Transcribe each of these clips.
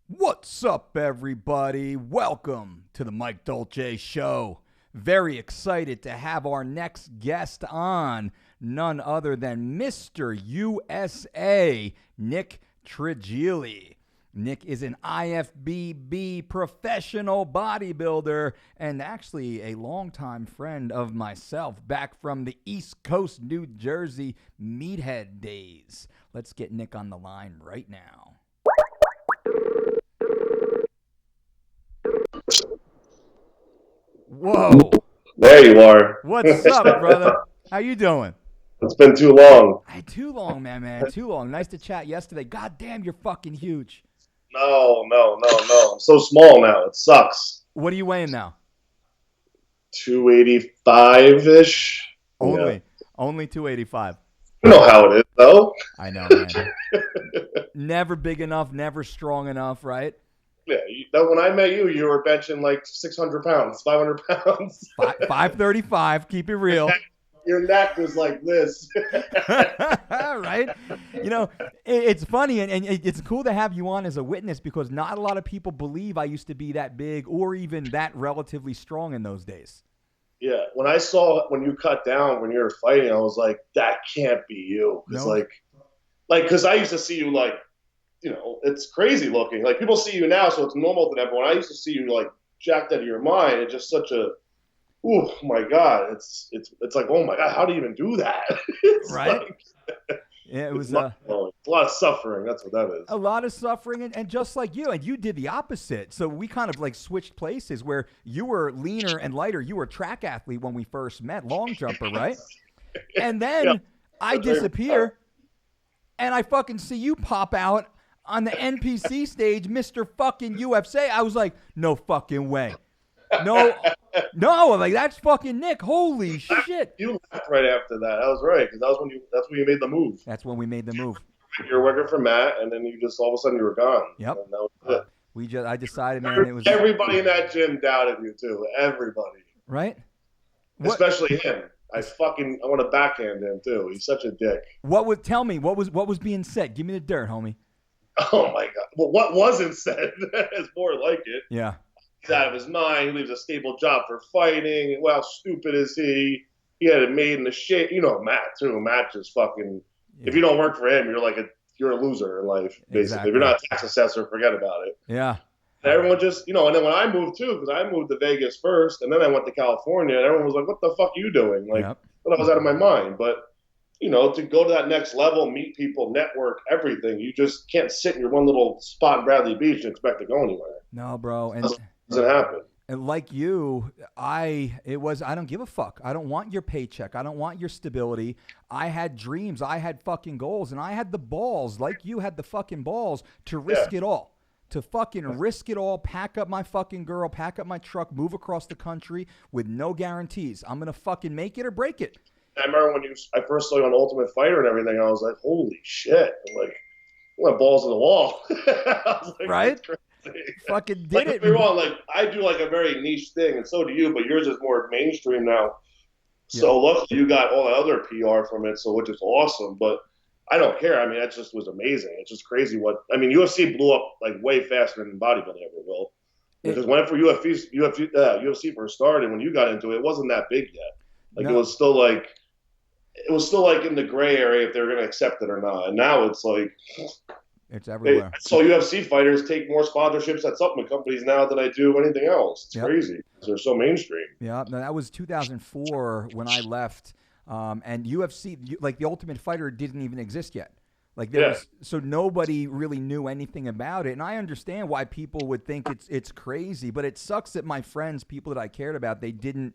What's up, everybody? Welcome to the Mike DOLCE Show. Very excited to have our next guest on, none other than Mr. USA, Nick Trigili. Nick is an IFBB professional bodybuilder and actually a longtime friend of myself back from the East Coast, New Jersey meathead days. Let's get Nick on the line right now. Whoa. There you are. What's up, brother? How you doing? It's been too long. Too long, man. Too long. Nice to chat yesterday. God damn, you're fucking huge. No. I'm so small now. It sucks. What are you weighing now? 285-ish. Only 285. You know how it is, though. I know, man. Never big enough, never strong enough, right? Yeah, when I met you, you were benching like 600 pounds, 500 pounds. 535, keep it real. Your neck was like this. Right? You know, it's funny, and it's cool to have you on as a witness because not a lot of people believe I used to be that big or even that relatively strong in those days. Yeah, when I saw when you cut down when you were fighting, I was like, that can't be you. Because because I used to see you like, you know, it's crazy looking. Like people see you now, so it's normal to them. But when I used to see you like jacked out of your mind, it's just such a, oh my God, it's like, oh my God, how do you even do that? Right? Like, Yeah, it was a lot of suffering. That's what that is. A lot of suffering, and just like you, and you did the opposite. So we kind of like switched places where you were leaner and lighter. You were a track athlete when we first met, long jumper, right? And then I disappear, and I fucking see you pop out on the NPC stage, Mr. fucking UFC. I was like, no fucking way. No, like that's fucking Nick. Holy shit! You left right after that. I was right because that's when you made the move. That's when we made the move. You were working for Matt, and then you just all of a sudden you were gone. Yep. And that was it. I decided, man, it was everybody in that gym doubted you too. Everybody, right? Especially him. I want to backhand him too. He's such a dick. Tell me what was being said? Give me the dirt, homie. Oh my God! Well, what wasn't said is more like it. Yeah. He's out of his mind. He leaves a stable job for fighting. Well, how stupid is he? He had it made in the shit. You know Matt too. Matt just fucking. Yeah. If you don't work for him, you're a loser in life. Basically, exactly. If you're not a tax assessor, forget about it. Yeah. And everyone just, and then when I moved too, because I moved to Vegas first, and then I went to California, and everyone was like, "What the fuck are you doing?" Like, but I was out of my mind. But to go to that next level, meet people, network, everything, you just can't sit in your one little spot in Bradley Beach and expect to go anywhere. No, bro. And doesn't happen. And like you, I don't give a fuck. I don't want your paycheck. I don't want your stability. I had dreams. I had fucking goals. And I had the balls, like you had the fucking balls, to risk it all. To fucking risk it all, pack up my fucking girl, pack up my truck, move across the country with no guarantees. I'm going to fucking make it or break it. I remember when I first saw you on Ultimate Fighter and everything, I was like, holy shit. I'm like, I went balls in the wall. I was like, right? Fucking did it. Don't get me wrong, like I do like a very niche thing, and so do you, but yours is more mainstream now. So luckily you got all that other PR from it, so which is awesome. But I don't care. I mean, that just was amazing. It's just crazy UFC blew up like way faster than bodybuilding ever will. Because when for UFC first started, when you got into it, it wasn't that big yet. Like it was still like in the gray area if they were going to accept it or not. And now it's like it's everywhere. So UFC fighters take more sponsorships at supplement companies now than I do anything else. It's crazy. They're so mainstream. Yeah, no, that was 2004 when I left. And UFC, like the Ultimate Fighter, didn't even exist yet. Like so nobody really knew anything about it. And I understand why people would think it's crazy, but it sucks that my friends, people that I cared about, they didn't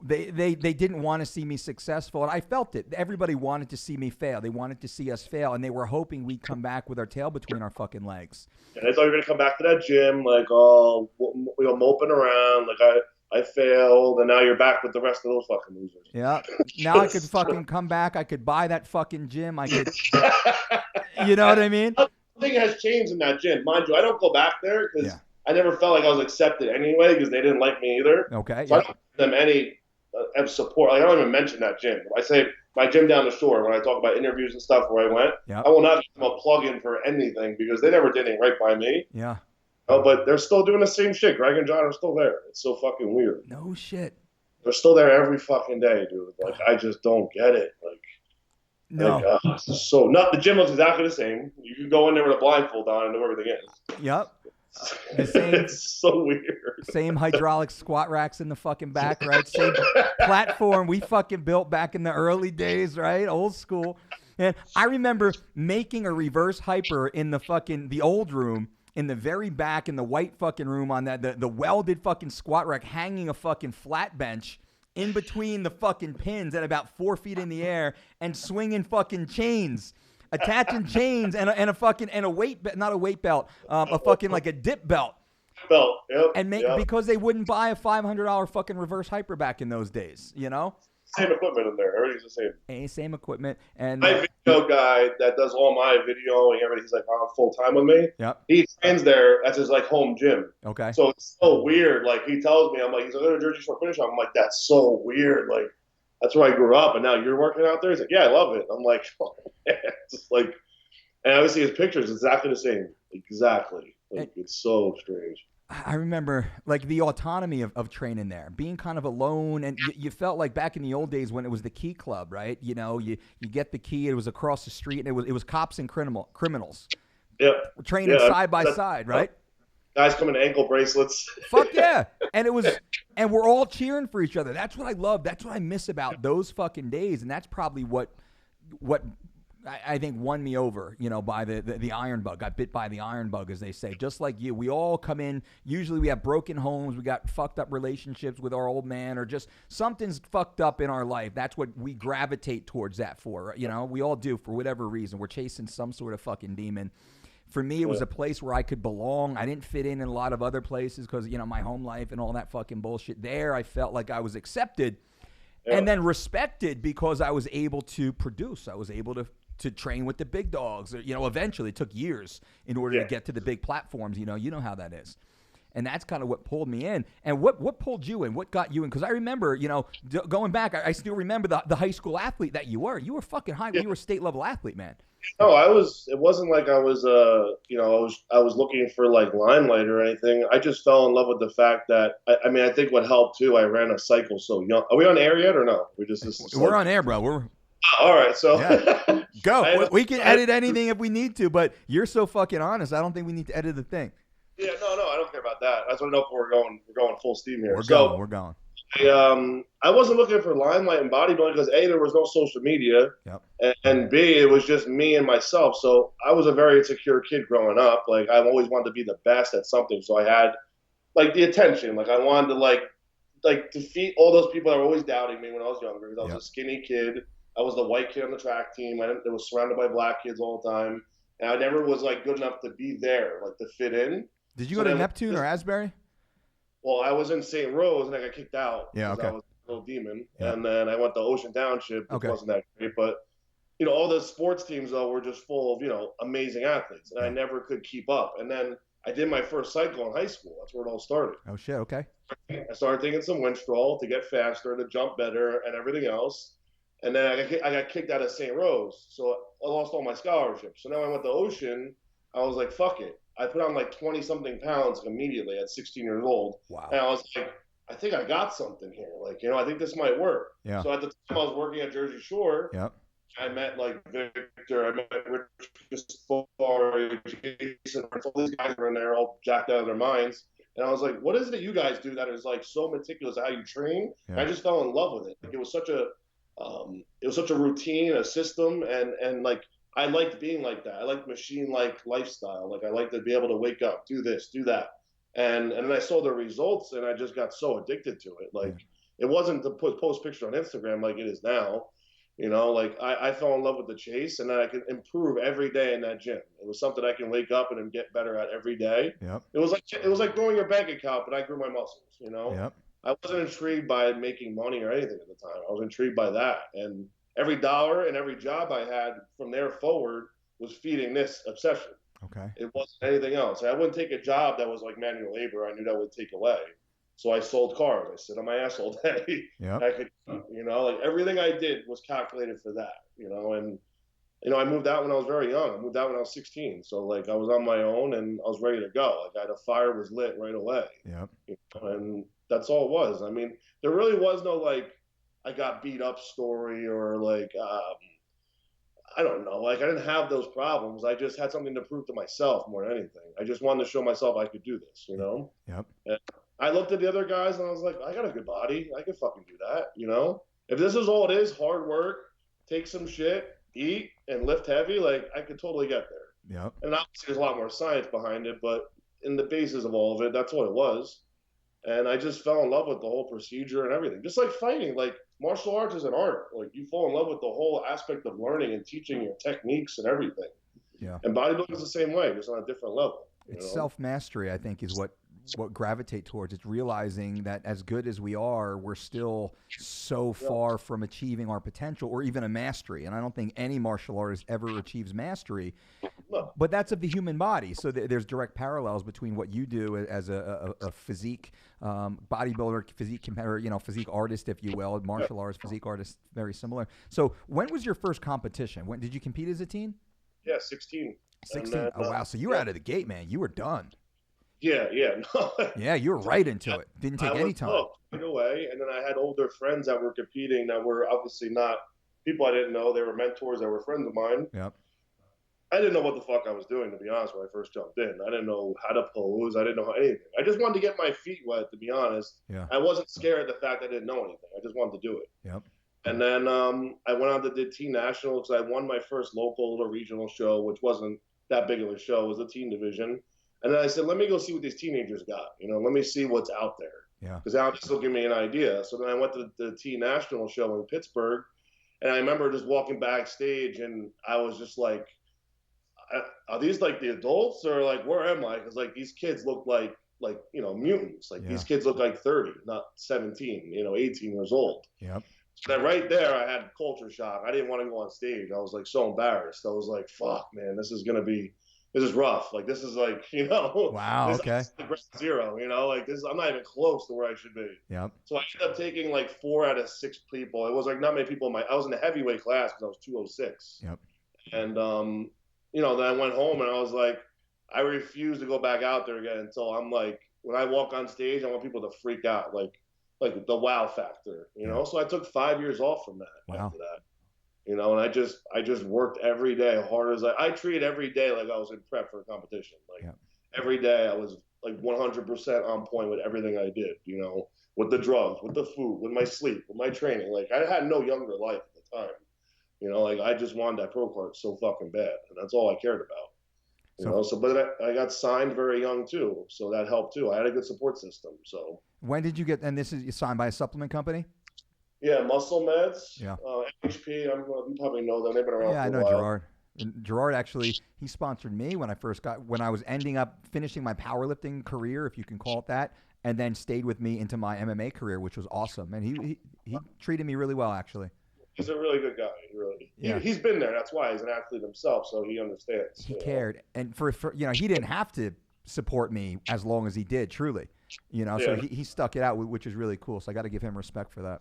want to see me successful. And I felt it. Everybody wanted to see me fail. They wanted to see us fail, and they were hoping we'd come back with our tail between our fucking legs. And I thought you were going to come back to that gym, like, moping around, like I failed, and now you're back with the rest of those fucking losers. Yeah. Now I could fucking come back. I could buy that fucking gym. I could, you know what I mean? Nothing has changed in that gym. Mind you, I don't go back there because I never felt like I was accepted anyway because they didn't like me either. Okay. So I don't give them any have support. Like, I don't even mention that gym. I say my gym down the shore when I talk about interviews and stuff where I went. Yep. I will not give them a plug-in for anything because they never did anything right by me. Yeah. Oh, but they're still doing the same shit. Greg and John are still there. It's so fucking weird. No shit. They're still there every fucking day, dude. Like, I just don't get it. Like, no. So not the gym looks exactly the same. You can go in there with a blindfold on and know everything is. Yep. The same, it's so weird. Same hydraulic squat racks in the fucking back, right? Same platform we fucking built back in the early days, right? Old school. And I remember making a reverse hyper in the old room, in the very back, in the white fucking room, on that the welded fucking squat rack, hanging a fucking flat bench in between the fucking pins at about 4 feet in the air, and swinging fucking chains, attaching chains and a weight belt, not a weight belt, a fucking like a dip belt. Belt, yep. And because they wouldn't buy a $500 fucking reverse hyper back in those days, you know. Same equipment in there. Everything's the same. Same equipment. And my video guy that does all my videoing, everything, he's like on full time with me. Yep. He trains there. That's his like home gym. Okay. So it's so weird. Like he tells me, I'm like, he's like, go to Jersey Shore Finish. I'm like, that's so weird. Like that's where I grew up, and now you're working out there. He's like, yeah, I love it. I'm like, oh, man. It's just like, and obviously his pictures exactly the same. Exactly. Like, it's so strange. I remember like the autonomy of training there, being kind of alone, and you felt like back in the old days when it was the Key Club, right? You know, you get the key, it was across the street, and it was cops and criminals. Yep. Training side by side, right? Guys come in ankle bracelets. Fuck yeah. And we're all cheering for each other. That's what I love. That's what I miss about those fucking days, and that's probably what I think won me over, you know, by the iron bug. Got bit by the iron bug, as they say. Just like you, we all come in. Usually we have broken homes. We got fucked up relationships with our old man, or just something's fucked up in our life. That's what we gravitate towards that for. You know, we all do for whatever reason. We're chasing some sort of fucking demon. For me, it was a place where I could belong. I didn't fit in a lot of other places because, you know, my home life and all that fucking bullshit. There, I felt like I was accepted and then respected because I was able to produce. I was able to train with the big dogs. You know, eventually it took years in order to get to the big platforms. You know how that is. And that's kind of what pulled me in. And what pulled you in? What got you in? Because I remember, you know, going back, I still remember the high school athlete that you were. You were fucking high. You were a state level athlete, man. No, it wasn't like I was, you know, I was looking for like limelight or anything. I just fell in love with the fact that, I mean, I think what helped too, I ran a cycle so young. Are we on air yet or no? We're on air, bro. All right, so go. We can edit anything if we need to, but you're so fucking honest. I don't think we need to edit the thing. Yeah, no, I don't care about that. I just want to know if we're going full steam here. We're going. I wasn't looking for limelight in bodybuilding because A, there was no social media, and B, it was just me and myself. So I was a very insecure kid growing up. Like I always wanted to be the best at something. So I had like the attention. Like I wanted to like defeat all those people that were always doubting me when I was younger. Because I was a skinny kid. I was the white kid on the track team. I was surrounded by black kids all the time, and I never was like good enough to be there, like to fit in. Did you go to Neptune or Asbury? Well, I was in St. Rose and I got kicked out. Yeah, okay. I was a little demon. Yeah. And then I went to Ocean Township, which wasn't that great. But, you know, all the sports teams, though, were just full of, you know, amazing athletes. And I never could keep up. And then I did my first cycle in high school. That's where it all started. Oh, shit, okay. I started taking some Winstrol to get faster, to jump better, and everything else. And then I got kicked out of St. Rose. So I lost all my scholarships. So now I went to Ocean. I was like, fuck it. I put on like 20-something pounds immediately at 16 years old. Wow. And I was like, I think I got something here. Like, you know, I think this might work. Yeah. So at the time I was working at Jersey Shore, I met like Victor, I met Rich Gaspari, Jason, all these guys were in there all jacked out of their minds. And I was like, what is it that you guys do that is like so meticulous how you train? Yeah. And I just fell in love with it. Like, it was such a routine, a system, and like, I liked being like that. I liked machine-like lifestyle. Like I liked to be able to wake up, do this, do that, and then I saw the results, and I just got so addicted to it. Like it wasn't to post picture on Instagram like it is now. You know, like I fell in love with the chase, and then I could improve every day in that gym. It was something I can wake up and get better at every day. Yep. It was like growing your bank account, but I grew my muscles. You know. Yep. I wasn't intrigued by making money or anything at the time. I was intrigued by that, and every dollar and every job I had from there forward was feeding this obsession. Okay. It wasn't anything else. I wouldn't take a job that was like manual labor. I knew that would take away. So I sold cars. I sit on my ass all day. Yep. I could, like everything I did was calculated for that, and I moved out when I was very young. I moved out when I was 16. So like I was on my own and I was ready to go. Like the fire was lit right away. Yep. And that's all it was. I mean, there really was no like I got beat up story or like I don't know. Like I didn't have those problems. I just had something to prove to myself more than anything. I just wanted to show myself I could do this. Yep. And I looked at the other guys and I was like, I got a good body. I could fucking do that. If this is all it is, hard work, take some shit, eat, and lift heavy, like I could totally get there. Yep. And obviously there's a lot more science behind it, but in the basis of all of it, that's what it was. And I just fell in love with the whole procedure and everything. Just like fighting, like martial arts is an art. Like you fall in love with the whole aspect of learning and teaching your techniques and everything. Yeah. And bodybuilding is the same way, just on a different level. It's self-mastery, I think, is what gravitate towards. It's realizing that as good as we are, we're still so far from achieving our potential or even a mastery. And I don't think any martial artist ever achieves mastery. No. But that's of the human body. So there's direct parallels between what you do as a physique bodybuilder, physique competitor, physique artist, if you will, martial artist, physique artist, very similar. So when was your first competition? When did you compete as a teen? Yeah, 16. 16. Then, oh, wow. So you were out of the gate, man. You were done. Yeah. No. Yeah, you were right into it. Didn't take any time. Right away. And then I had older friends that were competing that were obviously not people I didn't know. They were mentors that were friends of mine. Yep. I didn't know what the fuck I was doing, to be honest, when I first jumped in. I didn't know how to pose. I didn't know anything. I just wanted to get my feet wet, to be honest. Yeah. I wasn't scared of the fact I didn't know anything. I just wanted to do it. Yep. And then I went on to the teen nationals. I won my first local little regional show, which wasn't that big of a show. It was a teen division. And then I said, let me go see what these teenagers got. Let me see what's out there. Yeah. Because now this will give me an idea. So then I went to the teen national show in Pittsburgh. And I remember just walking backstage and I was just like, are these like the adults or like where am I? Because like these kids look like mutants. Like these kids look like 30, not 17, 18 years old. Yep. So then right there, I had culture shock. I didn't want to go on stage. I was like so embarrassed. I was like, fuck, man, this is rough. Like this is like, wow, this is like zero, like this, I'm not even close to where I should be. Yep. So I ended up taking like 4 out of 6 people. It was like not many people I was in the heavyweight class because I was 206. Yep. And, then I went home and I was like, I refuse to go back out there again until I'm like, when I walk on stage, I want people to freak out. Like the wow factor, So I took 5 years off from that after that, and I just worked every day hard as I treated every day like I was in prep for a competition. Like every day I was like 100% on point with everything I did, with the drugs, with the food, with my sleep, with my training. Like I had no younger life at the time, like I just wanted that pro card so fucking bad, and that's all I cared about. But I got signed very young too, so that helped too. I had a good support system. So when did you get? And this is signed by a supplement company? Yeah, Muscle Meds. Yeah. HP. You probably know them. They've been around. Yeah, for I know a while. Gerard. And Gerard actually, he sponsored me when I was ending up finishing my powerlifting career, if you can call it that, and then stayed with me into my MMA career, which was awesome. And he treated me really well, actually. He's a really good guy. He's been there. That's why he's an athlete himself, so he understands. He cared, and for he didn't have to support me as long as he did. Truly, So he stuck it out, which is really cool. So I got to give him respect for that.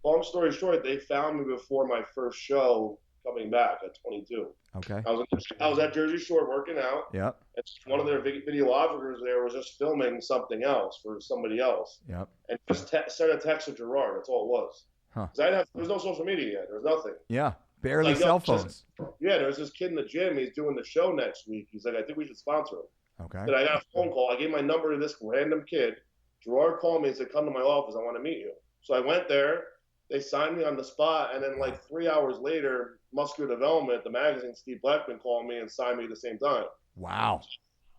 Long story short, they found me before my first show coming back at 22. Okay. I was at Jersey Shore working out. Yep. And one of their videographers there was just filming something else for somebody else. Yep. And just sent a text to Gerard. That's all it was. Huh. There was no social media yet. There was nothing. Yeah. Barely cell phones. There's this kid in the gym. He's doing the show next week. He's like, I think we should sponsor him. Okay. Then I got a phone call. I gave my number to this random kid. Gerard called me and said, come to my office. I want to meet you. So I went there. They signed me on the spot. And then like 3 hours later, Muscular Development, the magazine, Steve Blackman called me and signed me at the same time. Wow.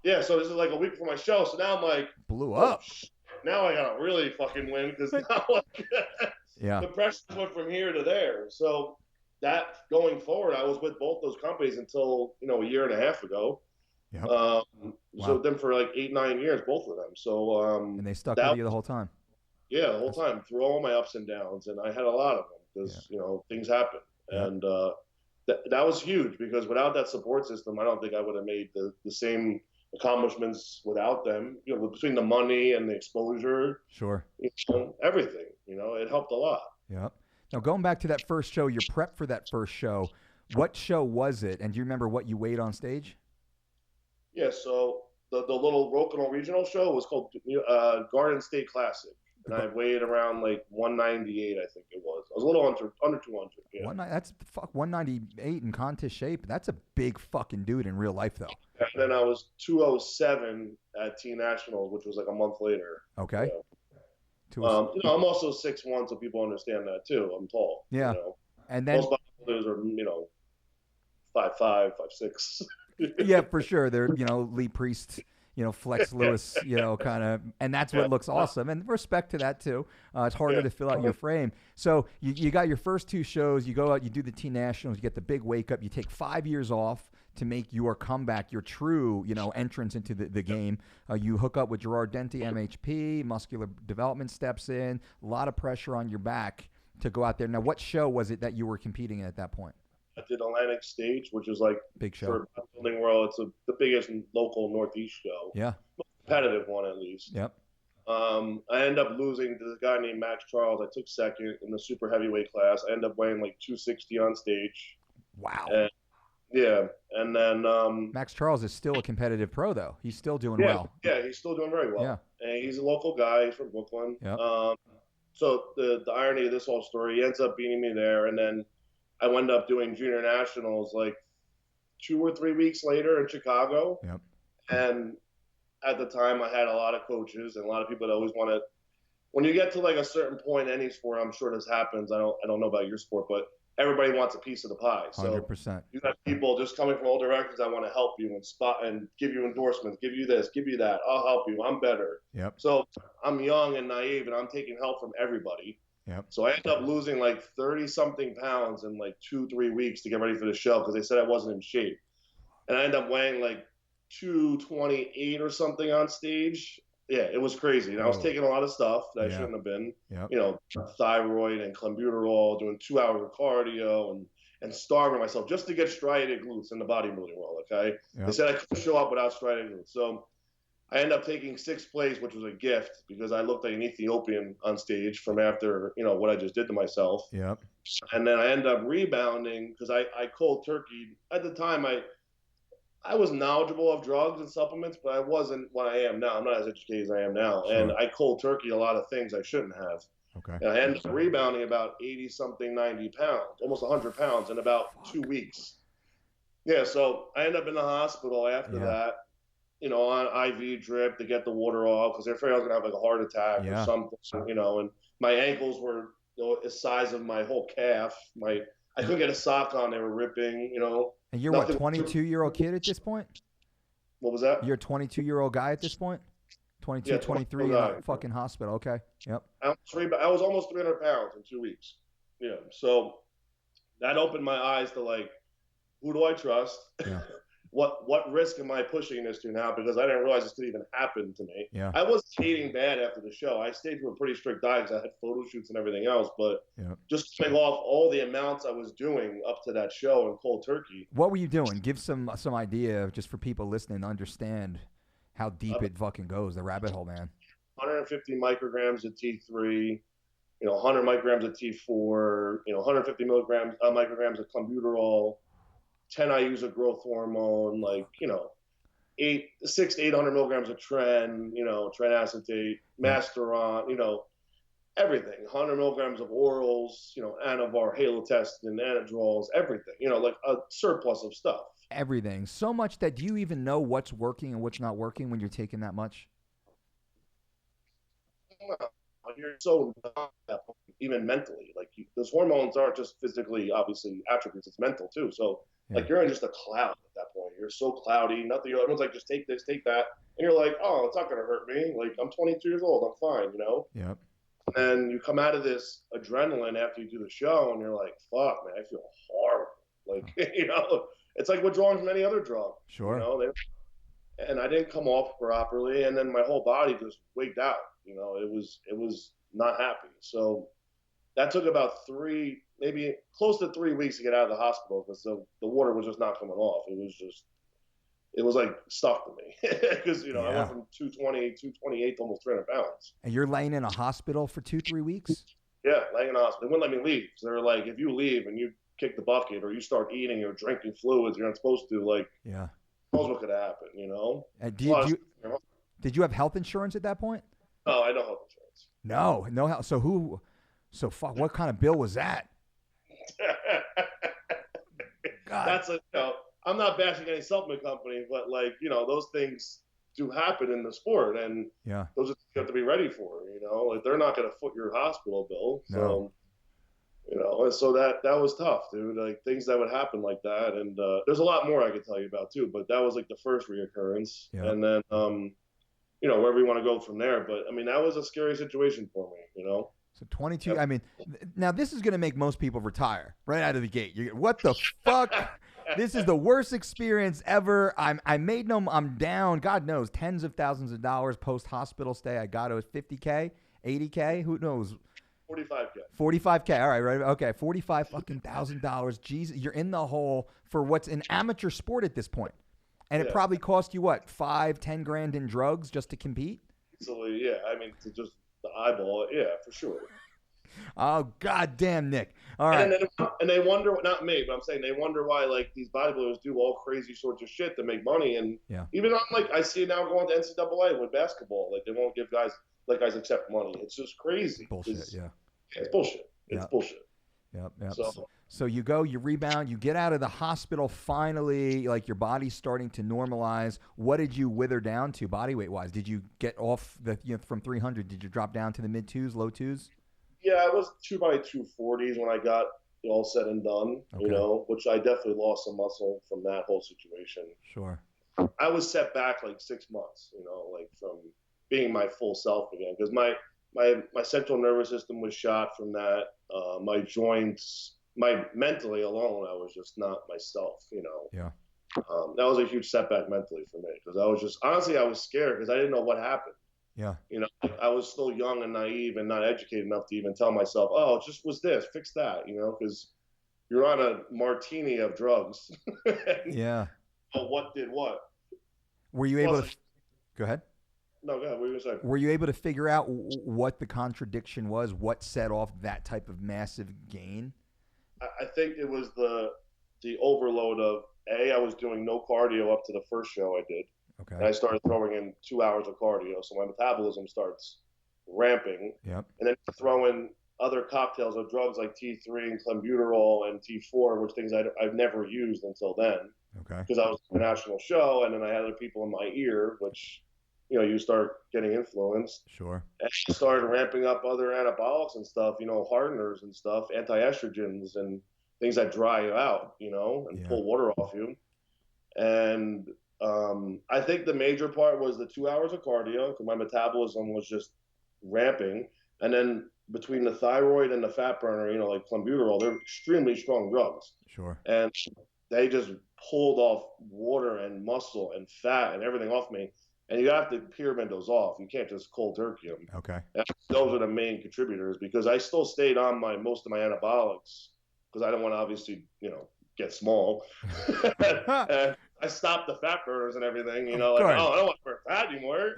Yeah. So this is like a week before my show. So now I'm like. Blew up. Now I got to really fucking win because now like, the pressure went from here to there. So that going forward, I was with both those companies until, a year and a half ago. Yep. So then for like 8-9 years, both of them. So and they stuck with you the whole time. Yeah, the whole time through all my ups and downs, and I had a lot of them because things happen, and that was huge because without that support system, I don't think I would have made the same accomplishments without them. You know, between the money and the exposure, Sure. everything. You know, it helped a lot. Yep. Now, going back to that first show, your prep for that first show, what show was it? And do you remember what you weighed on stage? Yeah, so the little local regional show was called Garden State Classic, and I weighed around like 198, I think it was. I was a little under 200. Yeah. That's 198 in contest shape. That's a big fucking dude in real life, though. And then I was 207 at Teen Nationals, which was like a month later. Okay. You know, I'm also 6'1", so people understand that too. I'm tall. Yeah. You know? And then most bodybuilders are, 5'5", 5'6". Yeah, for sure. They're, Lee Priest, Flex Lewis, kind of, and that's what looks awesome. And respect to that too. It's harder to fill out your frame. So you got your first two shows. You go out, you do the Teen Nationals, you get the big wake up. You take 5 years off to make your comeback, your true, entrance into the game. You hook up with Gerard Denti, MHP, muscular development steps in, a lot of pressure on your back to go out there. Now, what show was it that you were competing in at that point? I did Atlantic Stage, which is like big show for bodybuilding world. It's the biggest local Northeast show. Yeah, most competitive one at least. Yep. I ended up losing to this guy named Max Charles. I took second in the super heavyweight class. I ended up weighing like 260 on stage. Wow. And, yeah, and then Max Charles is still a competitive pro though. He's still doing well. Yeah, he's still doing very well. Yeah, and he's a local guy. He's from Brooklyn. Yep. So the irony of this whole story, he ends up beating me there, and then I wound up doing junior nationals like 2 or 3 weeks later in Chicago. Yep. And at the time, I had a lot of coaches and a lot of people that always want to. When you get to like a certain point, any sport, I'm sure this happens. I don't know about your sport, but everybody wants a piece of the pie. So 100%. You got people just coming from all directions. I want to help you and spot and give you endorsements, give you this, give you that. I'll help you. I'm better. Yep. So I'm young and naive, and I'm taking help from everybody. Yep. So I ended up losing like 30-something pounds in like 2-3 weeks to get ready for the show because they said I wasn't in shape. And I ended up weighing like 228 or something on stage. Yeah, it was crazy. And I was taking a lot of stuff that I shouldn't have been. Yep. Thyroid and clenbuterol, doing 2 hours of cardio and starving myself just to get striated glutes in the bodybuilding world, okay? Yep. They said I couldn't show up without striated glutes. So I ended up taking 6th place, which was a gift because I looked like an Ethiopian on stage from after, what I just did to myself. Yep. And then I ended up rebounding because I cold turkey. At the time, I was knowledgeable of drugs and supplements, but I wasn't what I am now. I'm not as educated as I am now. Sure. And I cold turkey a lot of things I shouldn't have. Okay. And I ended up rebounding about 80-something, 90 pounds, almost 100 pounds in about 2 weeks. Yeah, so I ended up in the hospital after that. On IV drip to get the water off because they're afraid I was going to have like a heart attack or something, and my ankles were the size of my whole calf. I couldn't get a sock on. They were ripping, And you're what, 22-year-old kid at this point? What was that? You're a 22-year-old guy at this point? 22, 23 in a fucking hospital. Okay. Yep. I was almost 300 pounds in 2 weeks. Yeah. So that opened my eyes to like, who do I trust? Yeah. What risk am I pushing this to now? Because I didn't realize this could even happen to me. Yeah. I was eating bad after the show. I stayed to a pretty strict diet because I had photo shoots and everything else. But just coming off all the amounts I was doing up to that show in cold turkey. What were you doing? Give some idea just for people listening to understand how deep it fucking goes, the rabbit hole, man. 150 micrograms of T3, 100 micrograms of T4, 150 micrograms of clenbuterol, 10 IUs of growth hormone, 600 to 800 milligrams of tren, tren acetate, masteron, everything. 100 milligrams of orals, Anavar, halotestin, anadrols, everything. Like a surplus of stuff. Everything. So much that do you even know what's working and what's not working when you're taking that much? You're so even mentally. Those hormones aren't just physically, obviously, attributes. It's mental too. So. You're in just a cloud at that point. You're so cloudy. Nothing. Everyone's like, just take this, take that. And you're like, oh, it's not going to hurt me. I'm 22 years old. I'm fine, Yep. And you come out of this adrenaline after you do the show, and you're like, fuck, man, I feel horrible. It's like withdrawing from any other drug. Sure. And I didn't come off properly, and then my whole body just wigged out. It was not happy. So that took about maybe close to 3 weeks to get out of the hospital because the water was just not coming off. It it was like stuff to me because, you know, I Yeah. went from 220, 228 to almost 300 pounds. And you're laying in a hospital for 2-3 weeks? Yeah, laying in the hospital. They wouldn't let me leave. So they're like, if you leave and you kick the bucket or you start eating or drinking fluids you're not supposed to, like, Yeah. knows what could happen, you know? And did you have health insurance at that point? No, I don't have insurance. No health. So fuck, what kind of bill was that? God. That's you know, I'm not bashing any supplement company, but like, you know, those things do happen in the sport, and Yeah. those are things you have to be ready for. You know, like they're not going to foot your hospital bill. So, No. you know, and so that was tough, dude. Like things that would happen like that, and there's a lot more I could tell you about too. But that was like the first reoccurrence, Yeah. and then you know, wherever you want to go from there. But I mean, that was a scary situation for me. You know. So 22. I mean, now this is going to make most people retire right out of the gate. What the fuck? This is the worst experience ever. I'm down, God knows, tens of thousands of dollars post hospital stay. I got it was $50K, $80K, who knows? 45K. 45K. All right. Okay. $45,000. Jeez, you're in the hole for what's an amateur sport at this point. And it probably cost you what, 5-10 grand in drugs just to compete? Easily, yeah. I mean, to just the eyeball, yeah, for sure. Oh, God damn, Nick. All right. And they wonder, not me, but I'm saying they wonder why like these bodybuilders do all crazy sorts of shit to make money. And even on like, I see it now going to NCAA with basketball. Like they won't give guys, let guys accept money. It's just crazy. Bullshit, it's bullshit. It's bullshit. Yep. So you go, you rebound, you get out of the hospital finally, like your body's starting to normalize. What did you wither down to body weight wise? Did you get off from 300? Did you drop down to the mid twos, low twos? Yeah, I was 2x240s when I got it all said and done, you know, which I definitely lost some muscle from that whole situation. Sure. I was set back like 6 months, you know, like from being my full self again, because my central nervous system was shot from that. My joints, mentally alone, I was just not myself, you know. Yeah. That was a huge setback mentally for me because I was just, honestly, I was scared because I didn't know what happened. Yeah. You know, I was still young and naive and not educated enough to even tell myself, oh, it just was this, fix that, you know, because you're on a martini of drugs. Yeah. Oh, what did what? Were you able to go ahead? No, go ahead. What were you going to say? Were you able to figure out what the contradiction was? What set off that type of massive gain? I think it was the overload of I was doing no cardio up to the first show I did. Okay. And I started throwing in 2 hours of cardio, so my metabolism starts ramping. Yep. And then throw in other cocktails of drugs like T3 and clenbuterol and T4, which things I've never used until then. Okay. Because I was at a national show, and then I had other people in my ear, which, you know, you start getting influenced. Sure. And I started ramping up other anabolics and stuff, you know, hardeners and stuff, anti-estrogens and things that dry you out, you know, and pull water off you. And I think the major part was the 2 hours of cardio because my metabolism was just ramping. And then between the thyroid and the fat burner, you know, like clenbuterol, they're extremely strong drugs. Sure. And they just pulled off water and muscle and fat and everything off me. And you have to pyramid those off. You can't just cold turkey them. Okay. And those are the main contributors because I still stayed on most of my anabolics because I don't want to obviously, you know, get small. And I stopped the fat burners and everything, you know, like, I don't want to burn fat anymore.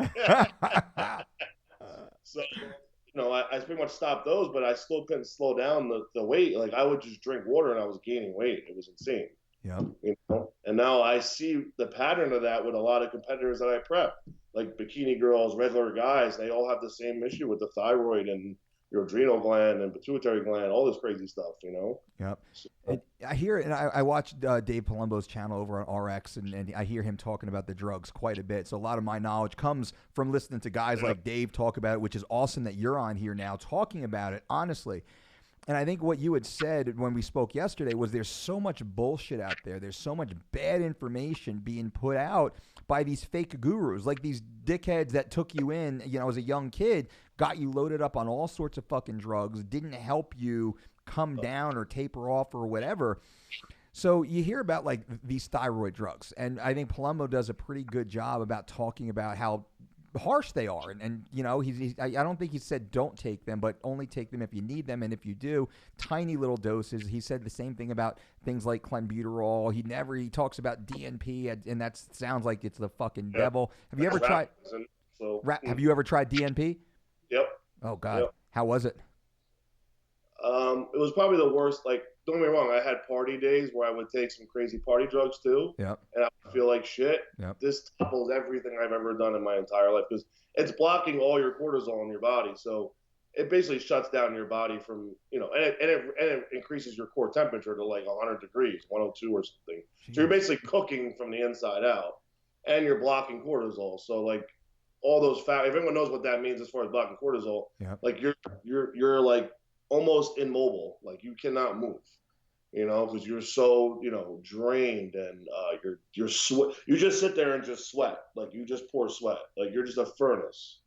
So, you know, I pretty much stopped those, but I still couldn't slow down the weight. Like I would just drink water and I was gaining weight. It was insane. Yeah. You know, and now I see the pattern of that with a lot of competitors that I prep, like bikini girls, regular guys. They all have the same issue with the thyroid and your adrenal gland and pituitary gland, all this crazy stuff, you know? Yep. So, I hear, and I watched Dave Palumbo's channel over on RX, and I hear him talking about the drugs quite a bit. So a lot of my knowledge comes from listening to guys like Dave talk about it, which is awesome that you're on here now talking about it, honestly. And I think what you had said when we spoke yesterday was there's so much bullshit out there. There's so much bad information being put out by these fake gurus, like these dickheads that took you in, you know, as a young kid, got you loaded up on all sorts of fucking drugs, didn't help you come down or taper off or whatever. So you hear about like these thyroid drugs, and I think Palumbo does a pretty good job about talking about how harsh they are. And you know, I don't think he said don't take them, but only take them if you need them. And if you do, tiny little doses. He said the same thing about things like clenbuterol. He talks about DNP, and that sounds like it's the fucking devil. Have you ever tried? Have you ever tried DNP? Yep. Oh God, yep. How was it? It was probably the worst. Like, don't get me wrong, I had party days where I would take some crazy party drugs too. Yep. And I would feel like shit. Yep. This topples everything I've ever done in my entire life because it's blocking all your cortisol in your body. So it basically shuts down your body from, you know, and it increases your core temperature to like 100 degrees, 102 or something. Jeez. So you're basically cooking from the inside out, and you're blocking cortisol. So like all those if everyone knows what that means as far as blocking cortisol, yep. like you're like almost immobile, like you cannot move, you know, because you're so, you know, drained, and you're sweat. You just sit there and just sweat, like you just pour sweat, like you're just a furnace.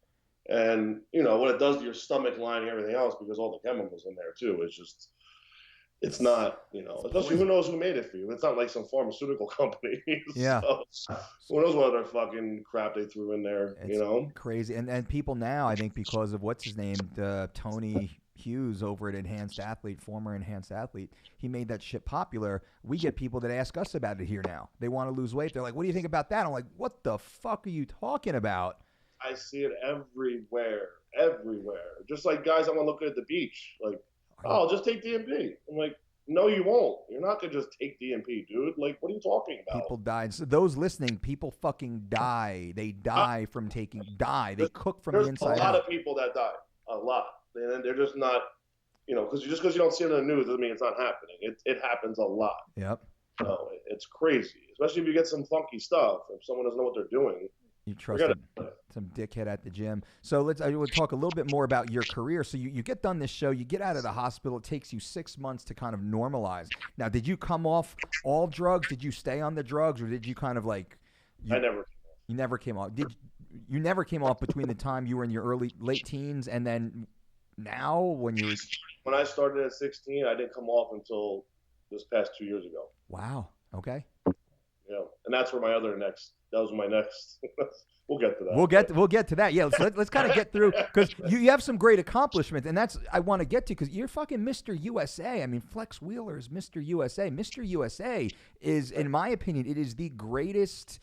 And you know what it does to your stomach lining, everything else, because all the chemicals in there too. It's not, you know, especially who knows who made it for you. It's not like some pharmaceutical company. Yeah. So, who knows what other fucking crap they threw in there, it's you know? Crazy. And people now, I think because of what's his name, Tony Hughes over at Enhanced Athlete, former Enhanced Athlete, he made that shit popular. We get people that ask us about it here now. They want to lose weight. They're like, what do you think about that? I'm like, what the fuck are you talking about? I see it everywhere. Just like guys I want to look at the beach, like, oh, just take DMP. I'm like, no, you won't. You're not going to just take DMP, dude. Like, what are you talking about? People died. So those listening, people fucking die. They die from taking, They cook from the inside out. There's a lot of people that die. A lot. And they're just not, you know, because you don't see it in the news doesn't mean it's not happening. It happens a lot. Yep. So it's crazy, especially if you get some funky stuff. If someone doesn't know what they're doing. You trust some dickhead at the gym. So I will talk a little bit more about your career. So you get done this show, you get out of the hospital. It takes you 6 months to kind of normalize. Now, did you come off all drugs? Did you stay on the drugs, or did you kind of like? I never. You never came off. You never came off between the time you were in your late teens and then now when you? When I started at 16, I didn't come off until this past 2 years ago. Wow. Okay. Yeah, and that's where that was my next. We'll get to that. We'll get to that. Yeah, let's kind of get through, because you have some great accomplishments, and that's I want to get to, because you're fucking Mr. USA. I mean, Flex Wheeler is Mr. USA. Mr. USA is, in my opinion, it is the greatest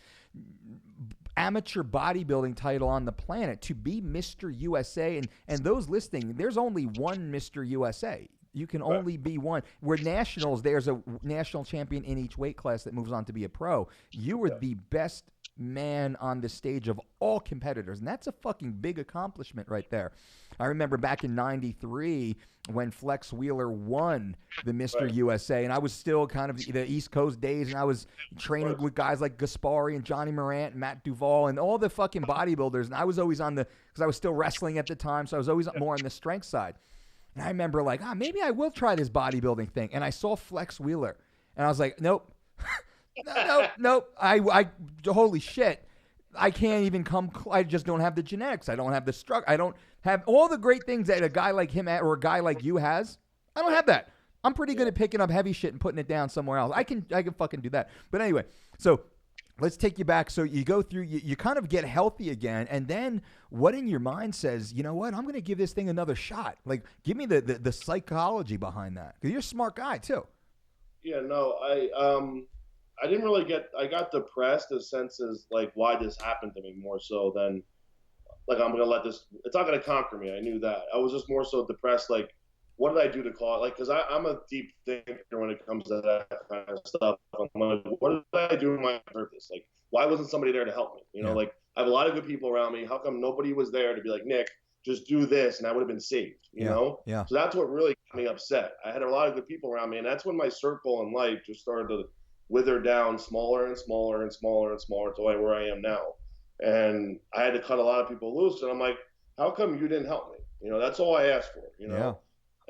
amateur bodybuilding title on the planet. To be Mr. USA, and those listening, there's only one Mr. USA. You can only be one. We're nationals. There's a national champion in each weight class that moves on to be a pro. You were the best man on the stage of all competitors, and that's a fucking big accomplishment right there. I remember back in '93 when Flex Wheeler won the Mr. USA, and I was still kind of the East Coast days, and I was training with guys like Gaspari and Johnny Morant and Matt Duvall and all the fucking bodybuilders, and I was always because I was still wrestling at the time, so I was always more on the strength side. And I remember like, maybe I will try this bodybuilding thing. And I saw Flex Wheeler, and I was like, nope. Nope. I holy shit. I can't even I just don't have the genetics. I don't have the struggle. I don't have all the great things that a guy like him or a guy like you has. I don't have that. I'm pretty good at picking up heavy shit and putting it down somewhere else. I can fucking do that. But anyway, so let's take you back. So you go through, you kind of get healthy again, and then what in your mind says, you know what, I'm going to give this thing another shot? Like, give me the psychology behind that, because you're a smart guy too. Yeah, no, I didn't really I got depressed in senses like why this happened to me more so than like I'm going to let this, it's not going to conquer me. I knew that. I was just more so depressed, like, what did I do to call it? Like, because I'm a deep thinker when it comes to that kind of stuff. I'm like, what did I do in my purpose? Like, why wasn't somebody there to help me? You know, like, I have a lot of good people around me. How come nobody was there to be like, Nick, just do this, and I would have been saved, you know? Yeah. So that's what really got me upset. I had a lot of good people around me, and that's when my circle in life just started to wither down smaller and smaller and smaller and smaller to where I am now. And I had to cut a lot of people loose, and I'm like, how come you didn't help me? You know, that's all I asked for, you know? Yeah.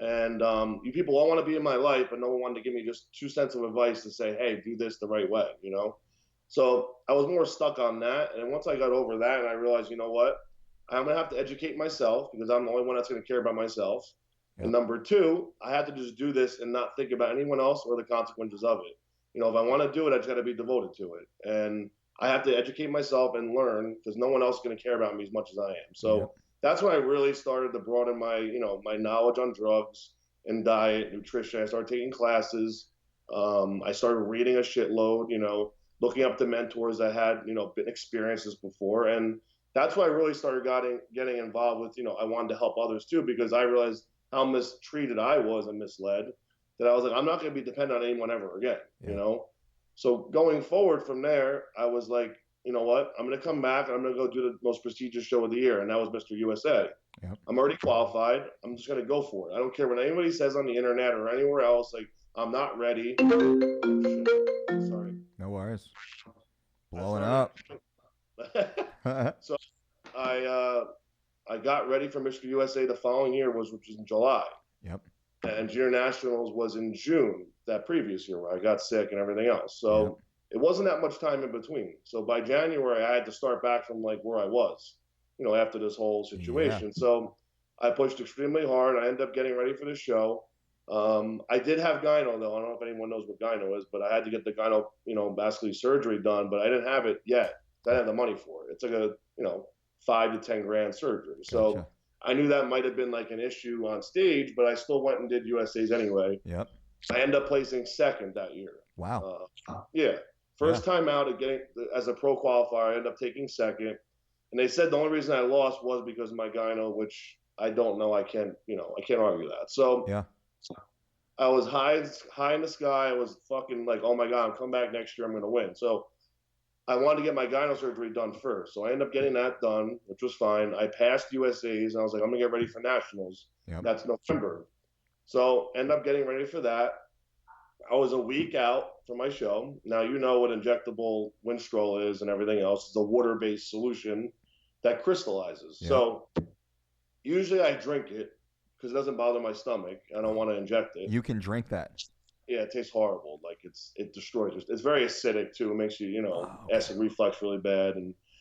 And you people all want to be in my life, but no one wanted to give me just 2 cents of advice to say, hey, do this the right way, you know? So I was more stuck on that. And once I got over that and I realized, you know what, I'm going to have to educate myself because I'm the only one that's going to care about myself. Yep. And number 2, I have to just do this and not think about anyone else or the consequences of it. You know, if I want to do it, I just got to be devoted to it. And I have to educate myself and learn because no one else is going to care about me as much as I am. Yep. So that's when I really started to broaden my, my knowledge on drugs and diet, nutrition. I started taking classes. I started reading a shitload, looking up to mentors that had, been experiences before. And that's why I really started getting involved with, I wanted to help others too, because I realized how mistreated I was and misled that I was like, I'm not going to be dependent on anyone ever again, So going forward from there, I was like, you know what? I'm going to come back and I'm going to go do the most prestigious show of the year. And that was Mr. USA. Yep. I'm already qualified. I'm just going to go for it. I don't care what anybody says on the internet or anywhere else. Like, I'm not ready. Sorry. No worries. Blowing up. So I got ready for Mr. USA the following year, which was in July. Yep. And Junior Nationals was in June that previous year where I got sick and everything else. So it wasn't that much time in between. So by January, I had to start back from like where I was, after this whole situation. Yeah. So I pushed extremely hard. I ended up getting ready for the show. I did have gyno though. I don't know if anyone knows what gyno is, but I had to get the gyno, basically surgery done, but I didn't have it yet. I didn't have the money for it. It's like a, $5 to $10 grand surgery. So gotcha. I knew that might have been like an issue on stage, but I still went and did USAs anyway. Yep. I ended up placing second that year. Wow. First time out of getting as a pro qualifier, I ended up taking second. And they said the only reason I lost was because of my gyno, which I don't know. I can't argue that. So yeah. I was high in the sky. I was fucking like, oh my God, I'm coming back next year. I'm going to win. So I wanted to get my gyno surgery done first. So I ended up getting that done, which was fine. I passed USAs and I was like, I'm going to get ready for nationals. Yep. That's November. So end up getting ready for that. I was a week out from my show. Now, you know what injectable Winstrol is and everything else. It's a water-based solution that crystallizes. Yep. So usually I drink it because it doesn't bother my stomach. I don't want to inject it. You can drink that. Yeah, it tastes horrible. Like it destroys. It's very acidic too. It makes you, acid reflux really bad.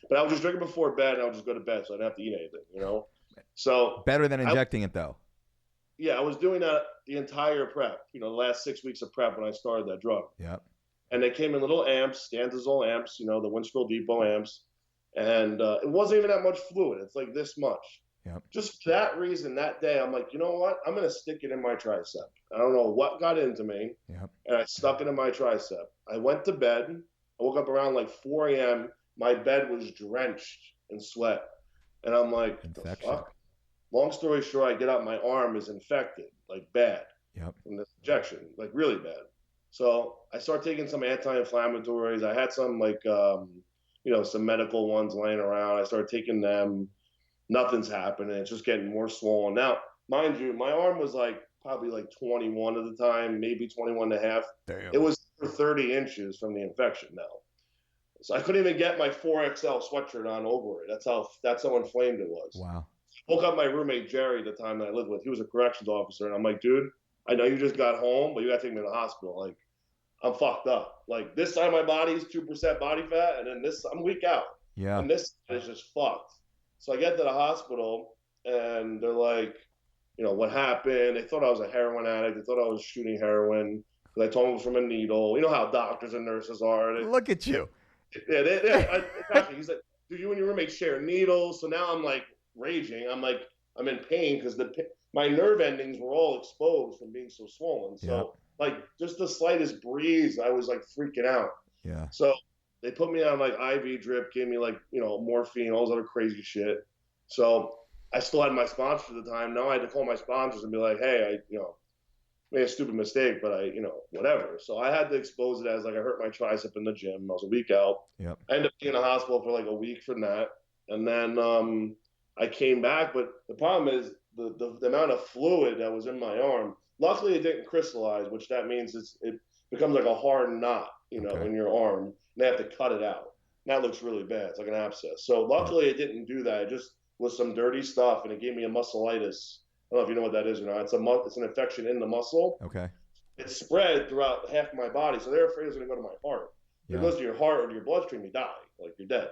But I would just drink it before bed and I would just go to bed so I didn't have to eat anything, So better than injecting it though. Yeah, I was doing that the entire prep, the last 6 weeks of prep when I started that drug. Yep. And they came in little amps, Stanzazole amps, the Winstrol Depot amps. And it wasn't even that much fluid. It's like this much. Yep. Just for that reason, that day, I'm like, you know what? I'm going to stick it in my tricep. I don't know what got into me. Yep. And I stuck it in my tricep. I went to bed. I woke up around like 4 a.m. My bed was drenched in sweat. And I'm like, infection. The fuck? Long story short, I get up, my arm is infected, like bad. Yep. From this injection, like really bad. So I start taking some anti-inflammatories. I had some like, some medical ones laying around. I started taking them. Nothing's happening. It's just getting more swollen. Now, mind you, my arm was like probably like 21 at the time, maybe 21 and a half. Damn. It was 30 inches from the infection now. So I couldn't even get my 4XL sweatshirt on over it. That's how inflamed it was. Wow. I woke up my roommate, Jerry, the time that I lived with. He was a corrections officer. And I'm like, dude, I know you just got home, but you got to take me to the hospital. Like, I'm fucked up. Like, this side of my body is 2% body fat, and then I'm weak out. Yeah. And this is just fucked. So I get to the hospital, and they're like, what happened? They thought I was a heroin addict. They thought I was shooting heroin because I told them it was from a needle. You know how doctors and nurses are. Look at you. Yeah, exactly. He's like, do you and your roommate share needles? So now I'm like raging. I'm in pain because my nerve endings were all exposed from being so swollen. So like just the slightest breeze, I was like freaking out. Yeah. So they put me on like IV drip, gave me like, morphine, all this other crazy shit. So I still had my sponsor at the time. Now I had to call my sponsors and be like, hey, I made a stupid mistake, but whatever. So I had to expose it as like I hurt my tricep in the gym. I was a week out. Yep. I ended up being in the hospital for like a week from that. And then I came back, but the problem is the amount of fluid that was in my arm. Luckily, it didn't crystallize, which that means it becomes like a hard knot, in your arm. And they have to cut it out. And that looks really bad. It's like an abscess. So luckily, it didn't do that. It just was some dirty stuff, and it gave me a musculitis. I don't know if you know what that is or not. It's an infection in the muscle. Okay. It spread throughout half of my body, so they're afraid it's going to go to my heart. If it goes to your heart or to your bloodstream, you die. Like, you're dead.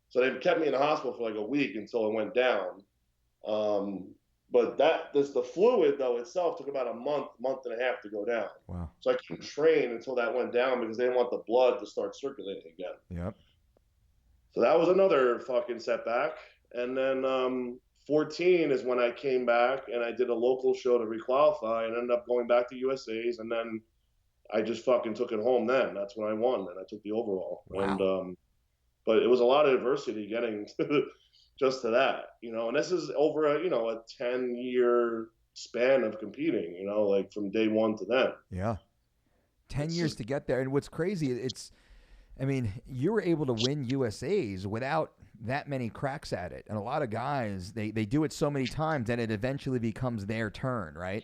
So they kept me in the hospital for like a week until it went down. But the fluid, though, itself took about a month and a half to go down. Wow. So I couldn't train until that went down because they didn't want the blood to start circulating again. Yep. So that was another fucking setback. And then 14 is when I came back and I did a local show to requalify and ended up going back to USA's. And then I just fucking took it home then. That's when I won. And I took the overall. Wow. And but it was a lot of adversity getting just to that, and this is over a 10-year span of competing, like from day one to then. Yeah. 10 years to get there. And what's crazy, you were able to win USA's without that many cracks at it. And a lot of guys, they do it so many times that it eventually becomes their turn, right?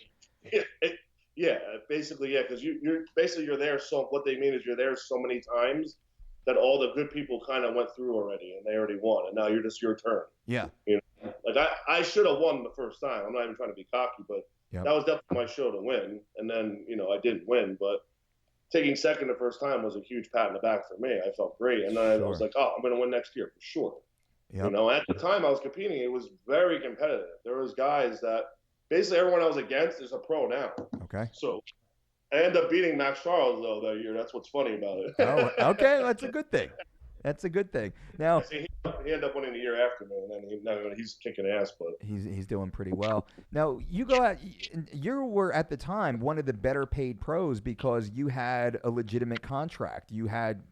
Yeah, basically, yeah, because you're there. So what they mean is you're there so many times that all the good people kind of went through already and they already won, and now you're just your turn. Yeah. Like I should have won the first time. I'm not even trying to be cocky, but that was definitely my show to win. And then, I didn't win, but taking second the first time was a huge pat in the back for me. I felt great. And then I was like, oh, I'm going to win next year for sure. Yep. At the time I was competing, it was very competitive. There was guys that basically everyone I was against is a pro now. Okay. So I ended up beating Max Charles, though, that year. That's what's funny about it. Oh, okay. That's a good thing. That's a good thing. Now he ended up winning the year after me, and then he's kicking ass, but he's doing pretty well. Now you go out. You were at the time one of the better paid pros because you had a legitimate contract. You had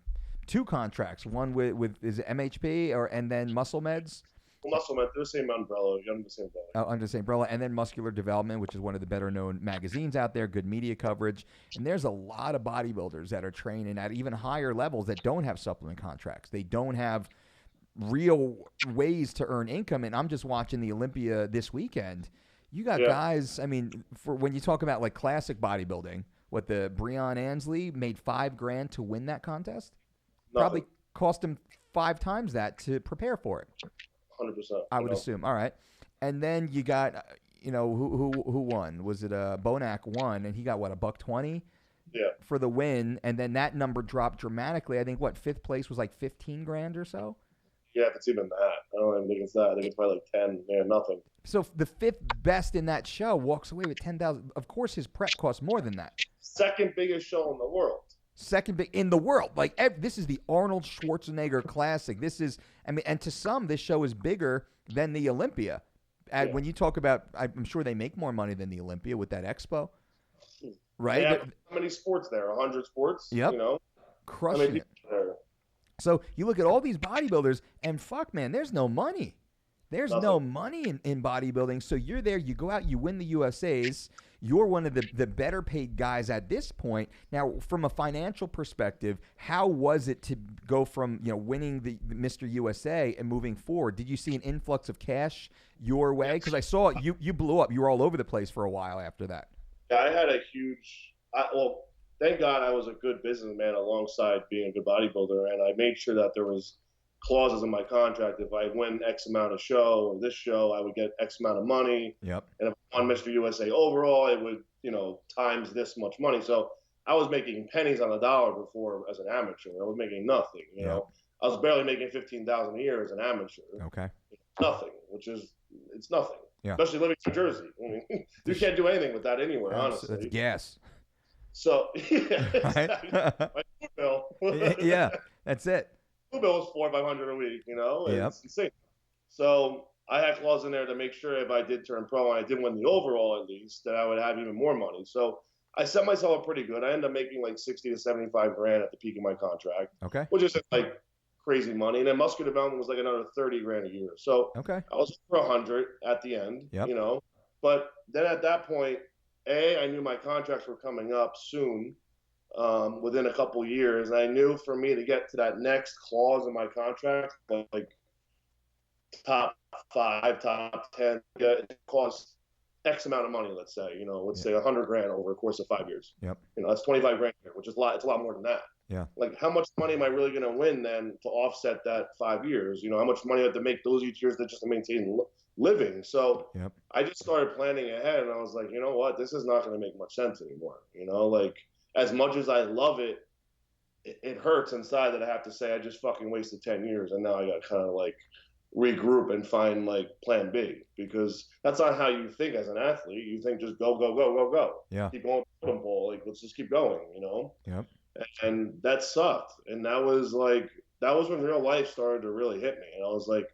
two contracts. One with is it MHP and then Muscle Meds. Muscle Meds, they're the same umbrella. Under the same umbrella. Under the same umbrella, and then Muscular Development, which is one of the better known magazines out there. Good media coverage, and there's a lot of bodybuilders that are training at even higher levels that don't have supplement contracts. They don't have real ways to earn income. And I'm just watching the Olympia this weekend. You got guys. For when you talk about like classic bodybuilding, what the Breon Ansley made $5,000 to win that contest. Nothing. Probably cost him 5 times that to prepare for it. 100%. I would assume. All right. And then you got, who won? Was it Bonac won, and he got what, $120? Yeah. For the win, and then that number dropped dramatically. I think fifth place was like $15,000 or so. Yeah, if it's even that, I don't even think it's that. I think it's probably like 10. Yeah, nothing. So the fifth best in that show walks away with $10,000. Of course, his prep costs more than that. Second biggest show in the world. Second big in the world. Like this is the Arnold Schwarzenegger Classic. This is, and to some, this show is bigger than the Olympia. And when you talk about, I'm sure they make more money than the Olympia with that expo, right? Yeah, how many sports there? 100 sports. Yep. Crushing it. So you look at all these bodybuilders, and fuck, man, there's no money. There's no money in bodybuilding. So you're there, you go out, you win the USA's. You're one of the better paid guys at this point. Now, from a financial perspective, how was it to go from winning the Mr. USA and moving forward? Did you see an influx of cash your way? Because I saw you blew up. You were all over the place for a while after that. Yeah, I had a huge. Well, thank God I was a good businessman alongside being a good bodybuilder, and I made sure that there was clauses in my contract. If I win X amount of show or this show, I would get X amount of money. Yep. And if I won Mr. USA overall, it would, times this much money. So I was making pennies on the dollar before as an amateur. I was making nothing, know. I was barely making $15,000 a year as an amateur. Okay. Nothing, it's nothing. Yeah. Especially living in Jersey. You can't do anything with that anywhere, honestly. That's gas. So, yeah, my food bill. Yeah, that's it. Food bill was $400 or $500 a week, Yep. It's insane. So I had clauses in there to make sure if I did turn pro and I did win the overall at least, that I would have even more money. So I set myself up pretty good. I ended up making like 60 to $75,000 at the peak of my contract. Okay. Which is like crazy money. And then muscular development was like another $30,000 a year. So okay. I was for 100 at the end, yep. But then at that point, I knew my contracts were coming up soon. Within a couple years, and I knew for me to get to that next clause in my contract, like top 5, top 10, it costs X amount of money. Let's say, let's say $100,000 over a course of 5 years. Yep. That's $25,000, which is a lot. It's a lot more than that. Yeah. Like, how much money am I really going to win then to offset that 5 years? How much money I have to make those each years to just maintain living. So yep. I just started planning ahead, and I was like, you know what, this is not going to make much sense anymore. Like, as much as I love it, it hurts inside that I have to say I just fucking wasted 10 years, and now I got to kind of like regroup and find like plan B, because that's not how you think as an athlete. You think just go, go, go, go, go. Yeah. Keep going, ball. Like, let's just keep going, Yep. And that sucked. And that was like that was when real life started to really hit me. And I was like,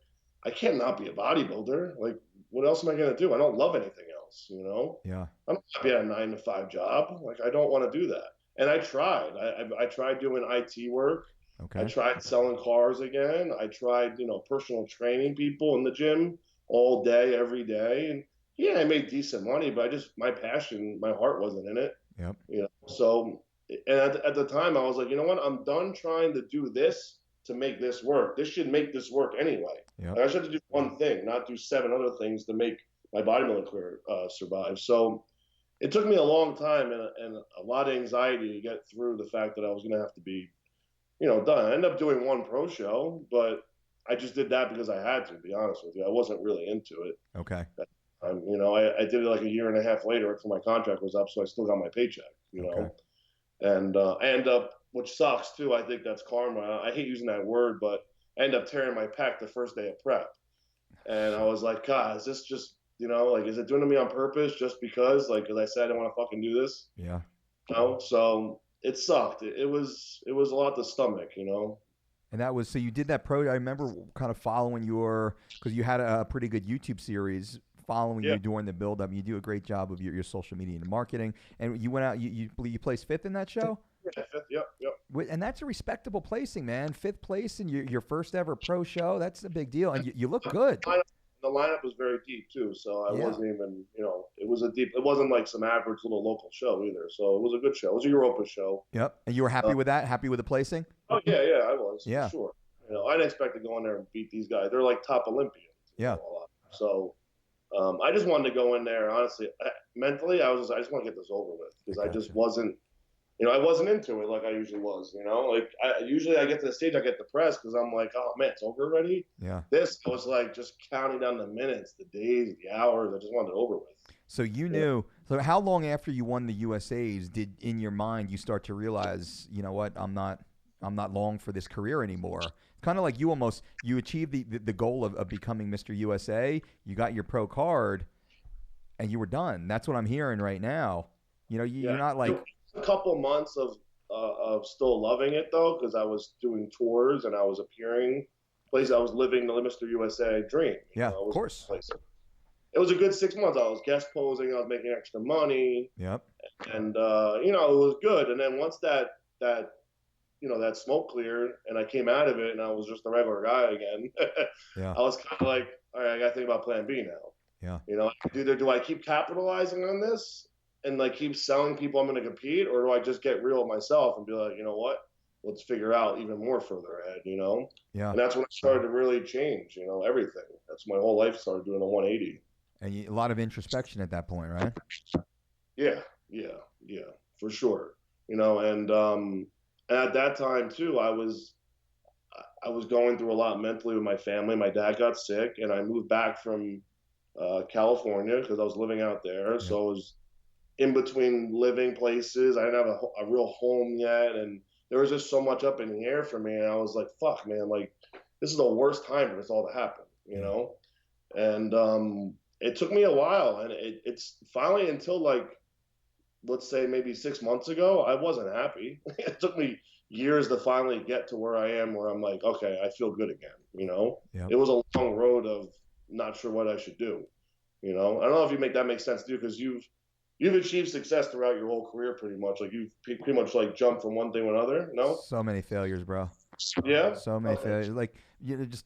I can't not be a bodybuilder. Like, what else am I going to do? I don't love anything else, you know? Yeah. I'm not happy at a 9 to 5 job. Like, I don't want to do that. And I tried. I tried doing IT work. I Okay. tried selling cars again. I tried, personal training people in the gym all day, every day. And yeah, I made decent money, but my passion, my heart wasn't in it. Yep. So, and at the time, I was like, you know what? I'm done trying to do this to make this work. This should make this work anyway. Yep. Like, I should do one thing, not do 7 other things to make my bodybuilding career survive. So it took me a long time and a lot of anxiety to get through the fact that I was going to have to be, done. I ended up doing one pro show, but I just did that because I had to be honest with you. I wasn't really into it. Okay. I did it like a year and a half later until my contract was up, so I still got my paycheck, Okay. And I end up, which sucks too. I think that's karma. I hate using that word, but I end up tearing my pec the first day of prep. And I was like, God, is this just, like, is it doing to me on purpose just because, like, because I said I don't want to fucking do this? Yeah. So it sucked. It was a lot to stomach, And that was, so you did that pro, I remember kind of following because you had a pretty good YouTube series following you during the build-up. You do a great job of your social media and marketing. And you went out, you placed 5th in that show? Yeah, 5th, yep. And that's a respectable placing, man. 5th place in your first ever pro show. That's a big deal. And you look good. The lineup was very deep too, so I wasn't even, it wasn't like some average little local show either. So it was a good show. It was a Europa show. Yep. And you were happy with that? Happy with the placing? Oh yeah, I was. Yeah. For sure. I didn't expect to go in there and beat these guys. They're like top Olympians. Yeah. So I just wanted to go in there. Honestly, mentally, I just want to get this over with because I just wasn't, I wasn't into it like I usually was. Like usually I get to the stage, I get depressed because I'm like, oh man, it's over already. Yeah. This was like just counting down the minutes, the days, the hours. I just wanted it over with. So you knew. So how long after you won the USA's did in your mind you start to realize, you know what, I'm not long for this career anymore? Kind of like you achieved the goal of becoming Mr. USA. You got your pro card, and you were done. That's what I'm hearing right now. You're not like a couple months of still loving it though, because I was doing tours and I was appearing places. I was living the Mr. USA dream. Yeah, of course. It was a good 6 months. I was guest posing. I was making extra money. Yep. And it was good. And then once that smoke cleared and I came out of it and I was just a regular guy again, I was kind of like, all right, I got to think about plan B now. Yeah. Either do I keep capitalizing on this and like keep selling people I'm going to compete, or do I just get real with myself and be like, you know what, let's figure out even more further ahead, Yeah. And that's when I started to really change, everything. That's my whole life started doing a 180. And a lot of introspection at that point, right? Yeah, for sure. And at that time too, I was going through a lot mentally with my family. My dad got sick, and I moved back from California because I was living out there. Yeah. So I was in between living places. I didn't have a real home yet, and there was just so much up in the air for me. And I was like, "Fuck, man! Like, this is the worst time for this all to happen," And it took me a while, and it's finally until like, let's say maybe 6 months ago, I wasn't happy. It took me years to finally get to where I am, where I'm like, okay, I feel good again. Yep. It was a long road of not sure what I should do. I don't know if that makes sense to you, because you've achieved success throughout your whole career pretty much. Like you've pretty much like jumped from one thing to another. No, so many failures, bro. Yeah, so many failures. Like just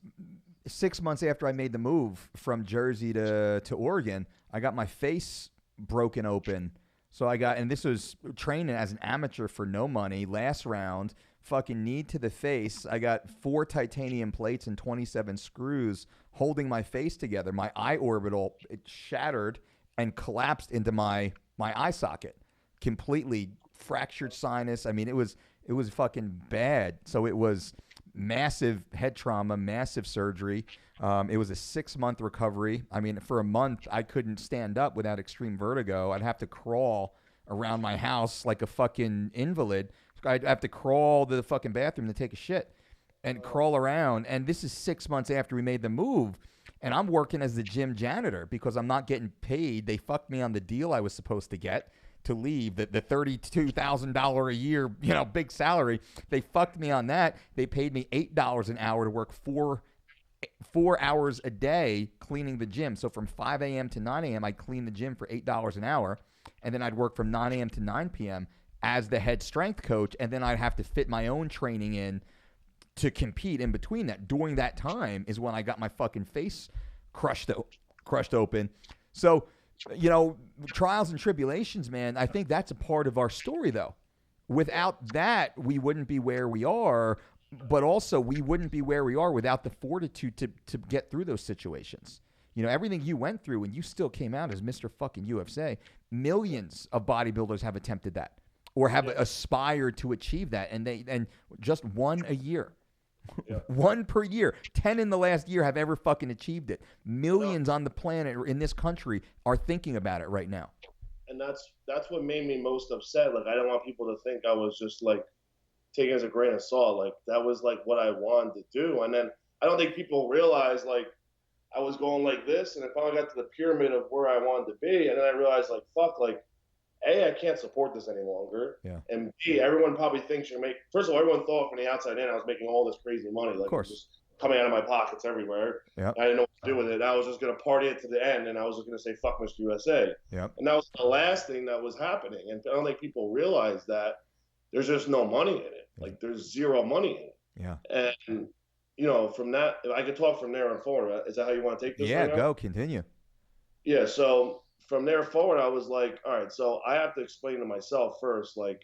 6 months after I made the move from Jersey to Oregon, I got my face broken open. So and this was training as an amateur for no money. Last round, fucking knee to the face. I got 4 titanium plates and 27 screws holding my face together. My eye orbital, it shattered and collapsed into my eye socket. Completely fractured sinus. I mean, it was fucking bad. So it was massive head trauma, massive surgery. It was a 6-month recovery. I mean, for a month, I couldn't stand up without extreme vertigo. I'd have to crawl around my house like a fucking invalid. I'd have to crawl to the fucking bathroom to take a shit and crawl around. And this is 6 months after we made the move. And I'm working as the gym janitor because I'm not getting paid. They fucked me on the deal I was supposed to get. to leave, the $32,000 a year, big salary. They fucked me on that. They paid me $8 an hour to work 4 hours a day cleaning the gym. So from 5 a.m. to 9 a.m., I'd clean the gym for $8 an hour. And then I'd work from 9 a.m. to 9 p.m. as the head strength coach. And then I'd have to fit my own training in to compete in between that. During that time is when I got my fucking face crushed open. So, trials and tribulations, man, I think that's a part of our story, though. Without that, we wouldn't be where we are. But also, we wouldn't be where we are without the fortitude to get through those situations. Everything you went through, and you still came out as Mr. fucking UFC. Millions of bodybuilders have attempted that or have aspired to achieve that, and just one a year. Yeah. One per year. 10 in the last year have ever fucking achieved it. Millions on the planet or in this country are thinking about it right now. And that's what made me most upset. Like, I don't want people to think I was just like taking it as a grain of salt. Like, that was like what I wanted to do. And then I don't think people realize like I was going like this, and I finally got to the pyramid of where I wanted to be, and then I realized like, fuck, like, A, I can't support this any longer. Yeah. And B, everyone probably thinks you're making, first of all, everyone thought from the outside in I was making all this crazy money. Like, of course. Just coming out of my pockets everywhere. Yep. I didn't know what to do with it. I was just going to party it to the end, and I was just going to say, fuck Mr. USA. Yep. And that was the last thing that was happening. And I don't think people realize that there's just no money in it. Like, there's zero money in it. Yeah. And, from that, I could talk from there on forward. Is that how you want to take this? Yeah, go. Continue. Yeah, so from there forward, I was like, all right, so I have to explain to myself first, like,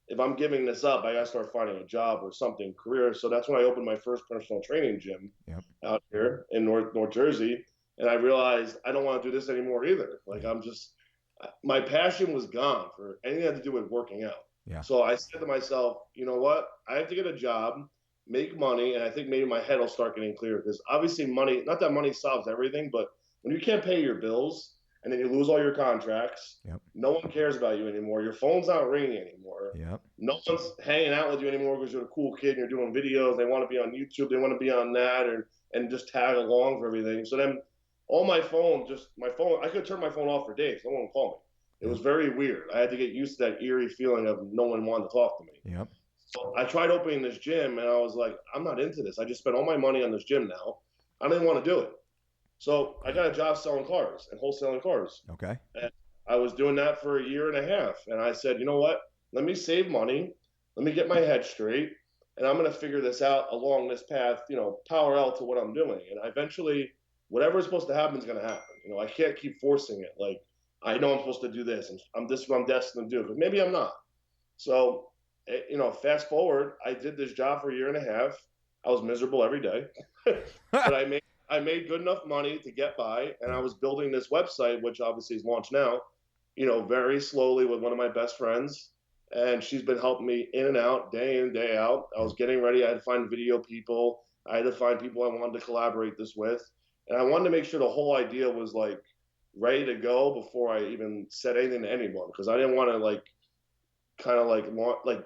if I'm giving this up, I got to start finding a job or something, career. So that's when I opened my first personal training gym out here in North Jersey. And I realized I don't want to do this anymore either. Like, my passion was gone for anything that had to do with working out. Yeah. So I said to myself, you know what? I have to get a job, make money, and I think maybe my head will start getting clear, because obviously money, not that money solves everything, but when you can't pay your bills and then you lose all your contracts, no one cares about you anymore. Your phone's not ringing anymore. No one's hanging out with you anymore because you're a cool kid and you're doing videos. They want to be on YouTube. They want to be on that and just tag along for everything. So then my phone, I could turn my phone off for days. No one would call me. It was very weird. I had to get used to that eerie feeling of no one wanted to talk to me. So I tried opening this gym, and I was like, I'm not into this. I just spent all my money on this gym now. I didn't want to do it. So I got a job selling cars and wholesaling cars. Okay. And I was doing that for a year and a half. And I said, you know what? Let me save money. Let me get my head straight. And I'm going to figure this out along this path, parallel to what I'm doing. And eventually, whatever is supposed to happen is going to happen. I can't keep forcing it. Like, I know I'm supposed to do this, and this is what I'm destined to do, but maybe I'm not. So, fast forward, I did this job for a year and a half. I was miserable every day, but I made good enough money to get by, and I was building this website, which obviously is launched now, very slowly with one of my best friends, and she's been helping me in and out, day in, day out. I was getting ready. I had to find video people. I had to find people I wanted to collaborate this with, and I wanted to make sure the whole idea was like ready to go before I even said anything to anyone, because I didn't want to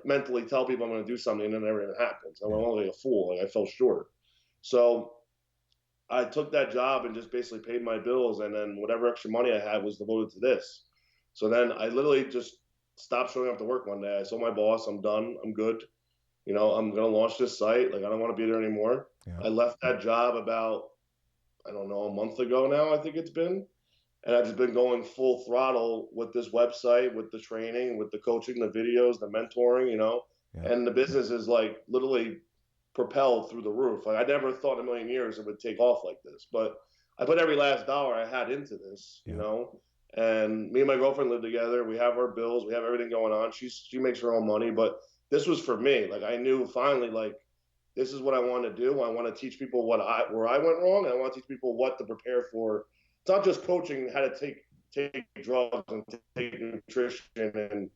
mentally tell people I'm going to do something and then never even happens. I went like a fool. Like, I fell short. So I took that job and just basically paid my bills, and then whatever extra money I had was devoted to this. So then I literally just stopped showing up to work one day. I told my boss, I'm done. I'm good. I'm going to launch this site. Like, I don't want to be there anymore. I left that job about, I don't know, a month ago now, I think it's been. And I've just been going full throttle with this website, with the training, with the coaching, the videos, the mentoring, and the business is like literally propelled through the roof. Like, I never thought in a million years it would take off like this, but I put every last dollar I had into this, and me and my girlfriend live together. We have our bills. We have everything going on. She makes her own money, but this was for me. Like, I knew finally, like, this is what I want to do. I want to teach people where I went wrong. And I want to teach people what to prepare for. It's not just coaching how to take drugs and take nutrition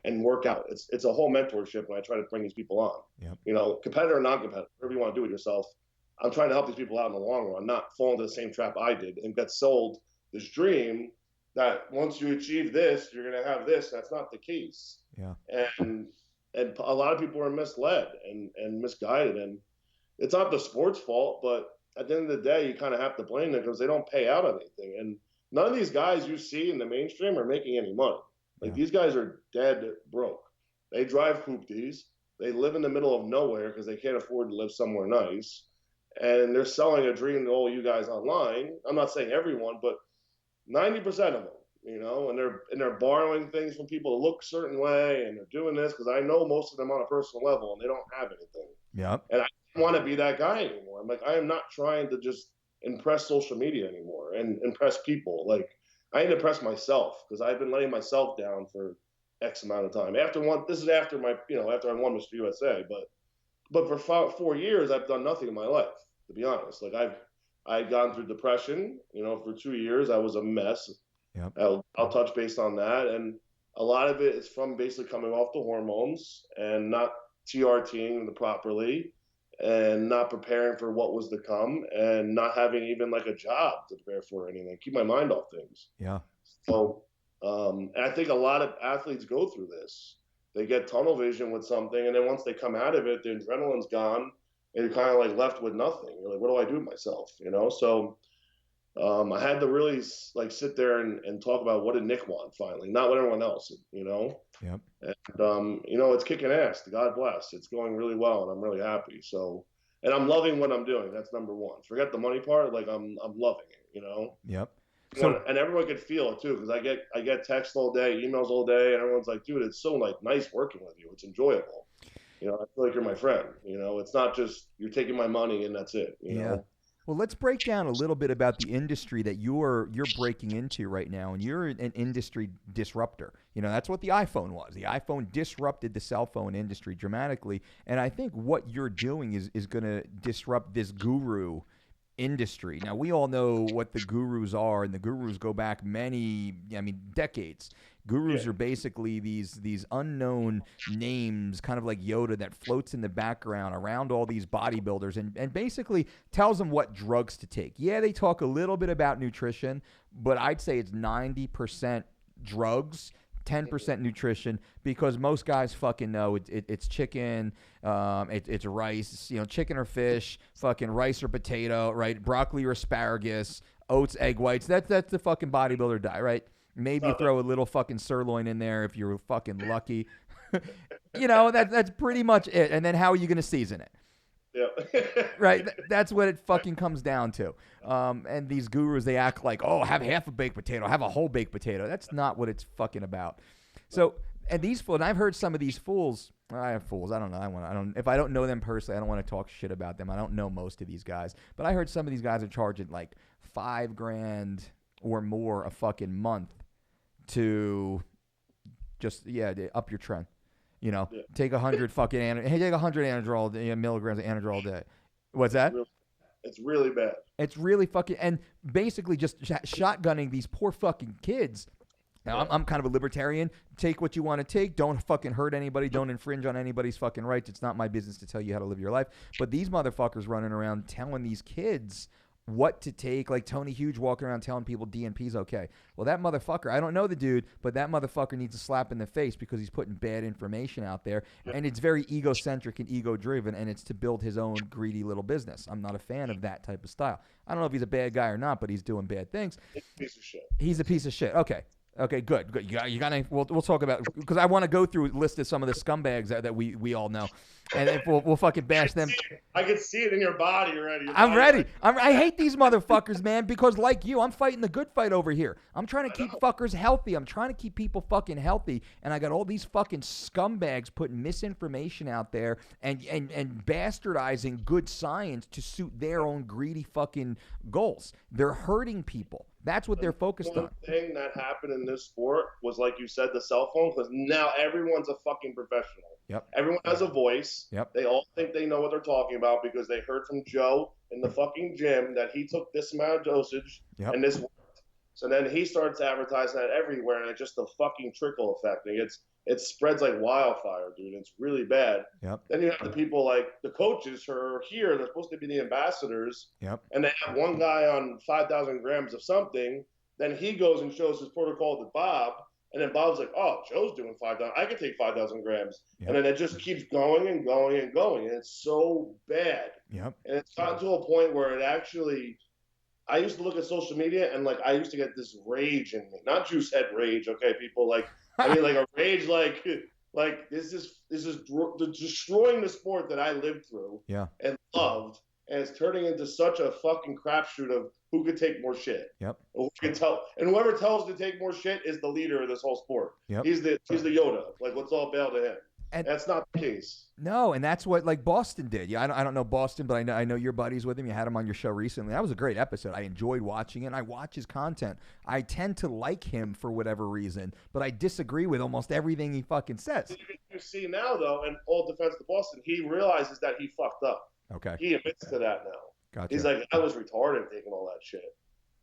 and work out. It's a whole mentorship when I try to bring these people on. Competitor or non-competitor, whatever you want to do with yourself. I'm trying to help these people out in the long run, not fall into the same trap I did and get sold this dream that once you achieve this, you're going to have this. That's not the case. And a lot of people are misled and misguided, and it's not the sport's fault, but at the end of the day, you kind of have to blame them because they don't pay out on anything. And none of these guys you see in the mainstream are making any money. Like these guys are dead broke. They drive hoopties. They live in the middle of nowhere because they can't afford to live somewhere nice. And they're selling a dream to all you guys online. I'm not saying everyone, but 90% of them, and they're borrowing things from people to look a certain way, and they're doing this because I know most of them on a personal level, and they don't have anything. Yep. And I don't want to be that guy anymore. I'm like, I am not trying to just impress social media anymore and impress people. Like, I need to impress myself because I've been letting myself down for X amount of time. This is after after I won Mr. USA, but for 4 years I've done nothing in my life, to be honest. Like I've gone through depression. For 2 years I was a mess. Yep. I'll touch base on that, and a lot of it is from basically coming off the hormones and not TRTing properly, and not preparing for what was to come, and not having even like a job to prepare for anything. Keep my mind off things. Yeah. So, and I think a lot of athletes go through this. They get tunnel vision with something, and then once they come out of it, the adrenaline's gone, and you're kind of like left with nothing. You're like, what do I do with myself? So I had to really like sit there and talk about what did Nick want finally, not what everyone else, Yep. And it's kicking ass. God bless. It's going really well, and I'm really happy. So, and I'm loving what I'm doing. That's number one. Forget the money part. Like I'm loving it. Yep. So, and everyone could feel it too, because I get texts all day, emails all day, and everyone's like, dude, it's so like nice working with you. It's enjoyable. I feel like you're my friend. It's not just you're taking my money and that's it. You know? Well, let's break down a little bit about the industry that you're breaking into right now, and you're an industry disruptor. That's what the iPhone was. The iPhone disrupted the cell phone industry dramatically, and I think what you're doing is going to disrupt this guru industry. Now, we all know what the gurus are, and the gurus go back decades. Gurus are basically these unknown names, kind of like Yoda, that floats in the background around all these bodybuilders and basically tells them what drugs to take. Yeah, they talk a little bit about nutrition, but I'd say it's 90% drugs, 10% nutrition, because most guys fucking know it's chicken, it's rice, chicken or fish, fucking rice or potato, right? Broccoli or asparagus, oats, egg whites. That's the fucking bodybuilder diet, right? Maybe you throw a little fucking sirloin in there if you're fucking lucky. That's pretty much it. And then how are you going to season it? Yeah. Right? That's what it fucking comes down to. And these gurus, they act like, oh, have half a baked potato, have a whole baked potato. That's not what it's fucking about. So, and these fools, and I've heard some of these fools, I have fools, I don't know. If I don't know them personally, I don't want to talk shit about them. I don't know most of these guys. But I heard some of these guys are charging like $5,000 or more a fucking month to just, up your trend. Take 100 fucking, take 100 Anadrol, milligrams of Anadrol a day. What's that? It's really bad. It's really fucking, and basically just shotgunning these poor fucking kids. Now, I'm kind of a libertarian. Take what you want to take. Don't fucking hurt anybody. Don't infringe on anybody's fucking rights. It's not my business to tell you how to live your life. But these motherfuckers running around telling these kids what to take, like Tony Hughes walking around telling people DNP's okay. Well, that motherfucker, I don't know the dude, but that motherfucker needs a slap in the face because he's putting bad information out there, and it's very egocentric and ego-driven, and it's to build his own greedy little business. I'm not a fan of that type of style. I don't know if he's a bad guy or not, but he's doing bad things. He's a piece of shit. He's a piece of shit. Okay, good. You got we'll talk about, because I want to go through a list of some of the scumbags that we all know, and we'll fucking bash them. I can see it in your body already. I'm ready. I hate these motherfuckers, man, because like you, I'm fighting the good fight over here. I'm trying to keep fuckers healthy. I'm trying to keep people fucking healthy, and I got all these fucking scumbags putting misinformation out there and bastardizing good science to suit their own greedy fucking goals. They're hurting people. That's what they're focused on. The thing that happened in this sport was, like you said, the cell phone, because now everyone's a fucking professional. Yep. Everyone has a voice. Yep. They all think they know what they're talking about because they heard from Joe in the fucking gym that he took this amount of dosage and this worked. So then he starts advertising that everywhere, and it's just a fucking trickle effect. And it spreads like wildfire, dude. It's really bad. Yep. Then you have the people like the coaches who are here. They're supposed to be the ambassadors. Yep. And they have one guy on 5,000 grams of something. Then he goes and shows his protocol to Bob. And then Bob's like, oh, Joe's doing 5,000. I can take 5,000 grams. Yep. And then it just keeps going and going and going. And it's so bad. Yep. And it's gotten to a point where it actually, I used to look at social media and like I used to get this rage in me, not juice head rage. Okay, people like I mean like a rage like this is destroying the sport that I lived through Yeah. and loved, and it's turning into such a fucking crapshoot of who could take more shit. Yep. Who can tell, and whoever tells to take more shit is the leader of this whole sport. Yep. He's the Yoda. Like let's all bail to him. And that's not the case. No, and that's what like Boston did. Yeah, I don't know Boston, but I know you're buddies with him. You had him on your show recently. That was a great episode. I enjoyed watching it. And I watch his content. I tend to like him for whatever reason, but I disagree with almost everything he fucking says. You see now though, and all defense to Boston, he realizes that he fucked up. Okay. He admits to that now. Gotcha. He's like, I was retarded taking all that shit.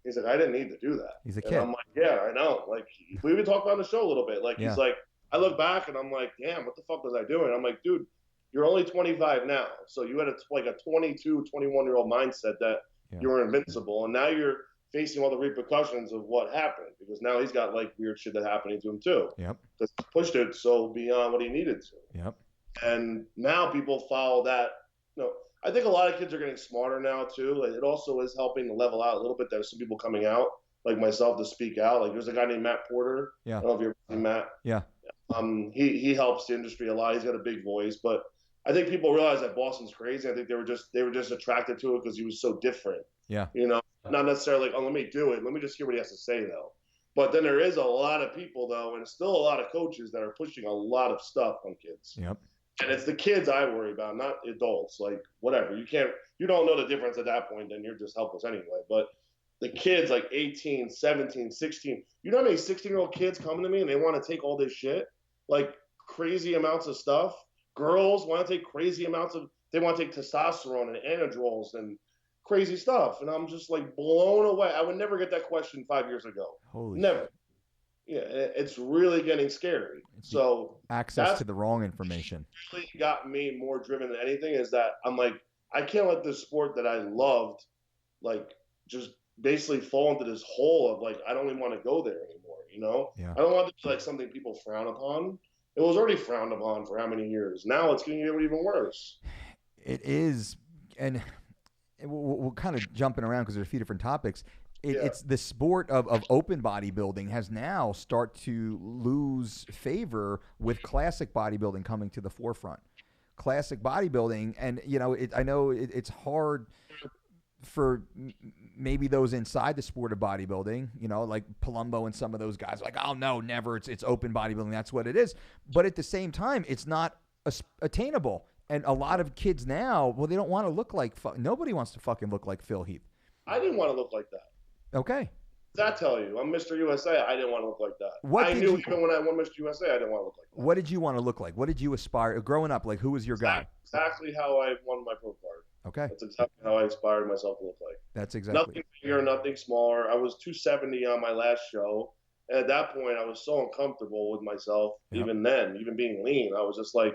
He's like, I didn't need to do that. He's a kid. And I'm like, yeah, I know. Like we even talked on the show a little bit. Like yeah. He's like, I look back and I'm like, damn, what the fuck was I doing? I'm like, dude, you're only 25 now. So you had a 22, 21-year-old mindset that you were invincible. And now you're facing all the repercussions of what happened because now he's got like weird shit that happening to him too. Yep. Because he pushed it so beyond what he needed to. Yep. And now people follow that. I think a lot of kids are getting smarter now too. Like, it also is helping to level out a little bit. There's some people coming out, like myself, to speak out. Like there's a guy named Matt Porter. Yeah. I don't know if you've ever seen Matt. Yeah. He helps the industry a lot. He's got a big voice, but I think people realize that Boston's crazy. I think they were just attracted to it because he was so different. Yeah. Not necessarily like, oh, let me do it. Let me just hear what he has to say though. But then there is a lot of people though, and still a lot of coaches that are pushing a lot of stuff on kids. Yep. And it's the kids I worry about, not adults. Like whatever, you don't know the difference at that point, then you're just helpless anyway. But the kids like 18, 17, 16, you know how many 16-year-old kids come to me and they want to take all this shit? Like crazy amounts of stuff. Girls want to take crazy amounts of, they want to take testosterone and anadrols and crazy stuff. And I'm just like blown away. I would never get that question 5 years ago. Never. Shit. Yeah, it's really getting scary. So access to the wrong information really got me more driven than anything is that I'm like, I can't let this sport that I loved, like just basically fall into this hole of like, I don't even want to go there anymore. Yeah. I don't want it to be like something people frown upon. It was already frowned upon for how many years? Now it's getting even worse. It is. And we're kind of jumping around because there's a few different topics. It's the sport of open bodybuilding has now start to lose favor with classic bodybuilding coming to the forefront. Classic bodybuilding, and I know it's hard for maybe those inside the sport of bodybuilding, like Palumbo and some of those guys, like, oh no, never. It's open bodybuilding. That's what it is. But at the same time, it's not attainable. And a lot of kids now, well, they don't want to look like nobody wants to fucking look like Phil Heath. I didn't want to look like that. Okay. Does that tell you? I'm Mr. USA. I didn't want to look like that. Even when I won Mr. USA, I didn't want to look like that. What did you want to look like? What did you aspire? Growing up, like, who was your guy? Exactly how I won my pro card. Okay. That's exactly how I aspired myself to look like. That's exactly. Nothing bigger, nothing smaller. I was 270 on my last show. And at that point, I was so uncomfortable with myself. Yep. Even then, even being lean, I was just like,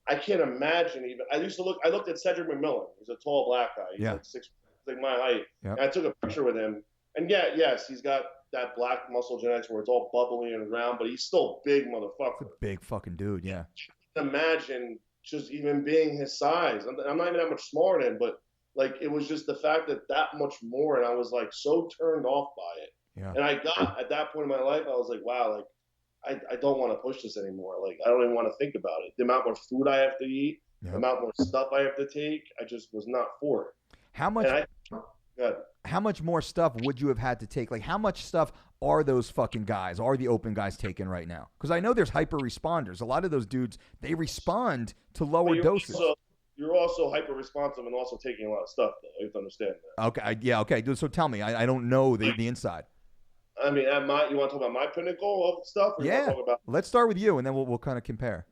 I can't imagine even. I looked at Cedric McMillan. He's a tall black guy. He's like 6, like my height. Yep. And I took a picture with him. And yes, he's got that black muscle genetics where it's all bubbly and round, but he's still a big motherfucker. It's a big fucking dude, yeah. Imagine just even being his size. I'm not even that much smaller than him, but like it was just the fact that much more, and I was like so turned off by it. Yeah. And I got at that point in my life, I was like, wow, like I don't want to push this anymore. Like I don't even want to think about it. The amount more food I have to eat, the amount more stuff I have to take, I just was not for it. How much more stuff would you have had to take? Like, how much stuff are those fucking guys, are the open guys taking right now? Because I know there's hyper responders. A lot of those dudes, they respond to lower doses. You're also hyper responsive and also taking a lot of stuff, though. You have to understand that. Okay, yeah, okay. So tell me, I don't know the inside. I mean, you want to talk about my pinnacle of stuff? Or yeah. You want to talk about... Let's start with you, and then we'll kind of compare.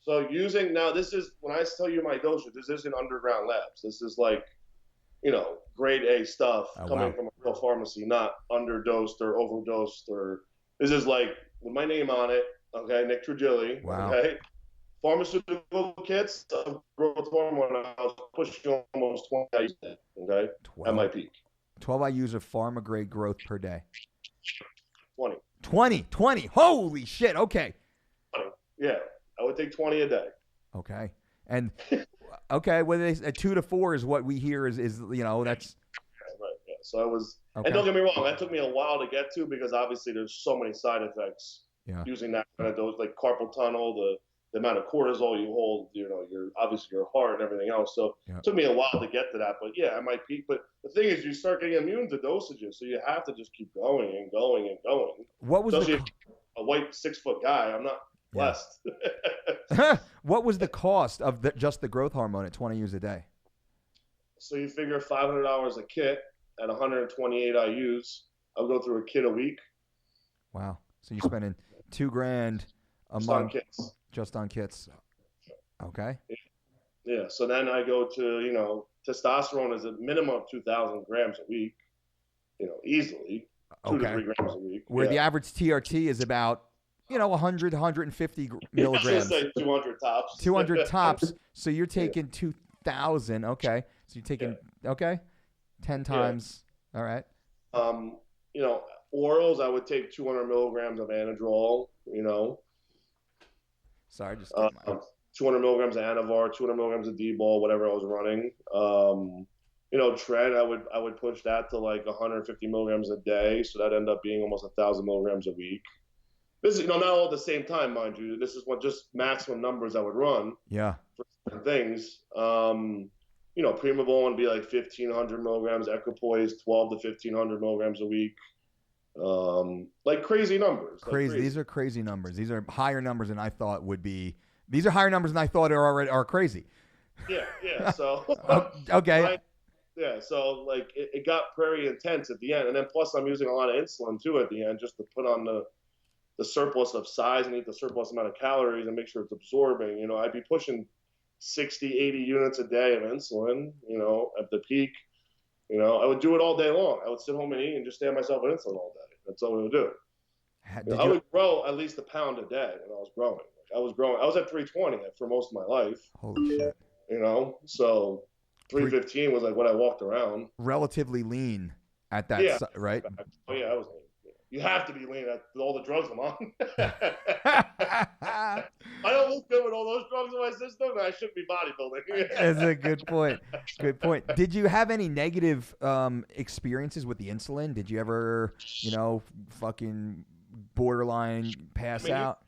So this is, when I tell you my dosage, this isn't underground labs. This is like, grade A stuff coming from a real pharmacy, not underdosed or overdosed. This is like with my name on it. Okay, Nick Trigili. Wow. Okay, pharmaceutical kits of growth hormone. I was pushing almost 20. Okay, 12. At my peak. 12 I use of pharma grade growth per day. 20. 20. Holy shit. Okay. 20. Yeah, I would take 20 a day. Okay, and. Okay, well, 2 to 4 is what we hear is that's. Right, yeah. So it was, and don't get me wrong, that took me a while to get to because obviously there's so many side effects using that kind of dose, like carpal tunnel, the amount of cortisol you hold, your obviously your heart and everything else. So it took me a while to get to that. But yeah, I might peak. But the thing is, you start getting immune to dosages, so you have to just keep going and going and going. What was a white 6-foot guy? I'm not blessed. What was the cost of just the growth hormone at 20 U's a day? So you figure $500 a kit at 128 IUs. I'll go through a kit a week. Wow. So you're spending $2,000 a month just on kits. Okay. Yeah. So then I go to, testosterone is a minimum of 2,000 grams a week, easily 2 to 3 grams a week. Where the average TRT is about, 100, 150 milligrams. Say 200 tops. 200 tops. So you're taking 2,000. Okay. So you're taking, 10 times. Yeah. All right. Orals, I would take 200 milligrams of Anadrol, Sorry, just 200 milligrams of Anavar, 200 milligrams of D-ball, whatever I was running. Tren, I would push that to like 150 milligrams a day, so that ended up being almost 1,000 milligrams a week. This is, not all at the same time, mind you. This is what just maximum numbers I would run. Yeah. For certain things. Primavol would be like 1,500 milligrams, Equipoise 12 to 1,500 milligrams a week. Like crazy numbers. Crazy. These are crazy numbers. These are higher numbers than I thought would be. These are higher numbers than I thought are crazy. Yeah. So okay. So like it got very intense at the end, and then plus I'm using a lot of insulin too at the end just to put on the surplus of size and eat the surplus amount of calories and make sure it's absorbing. I'd be pushing 60, 80 units a day of insulin. At the peak. I would do it all day long. I would sit home and eat and just stand myself on insulin all day. That's all we would do. I would grow at least a pound a day when I was growing. I was at 320 for most of my life. Holy shit. So 315 was like what I walked around. Relatively lean at that, right? Oh, yeah, I was lean. You have to be lean with all the drugs I'm on. I don't look good with all those drugs in my system, and I shouldn't be bodybuilding. That's a good point. Good point. Did you have any negative experiences with the insulin? Did you ever, fucking borderline pass out?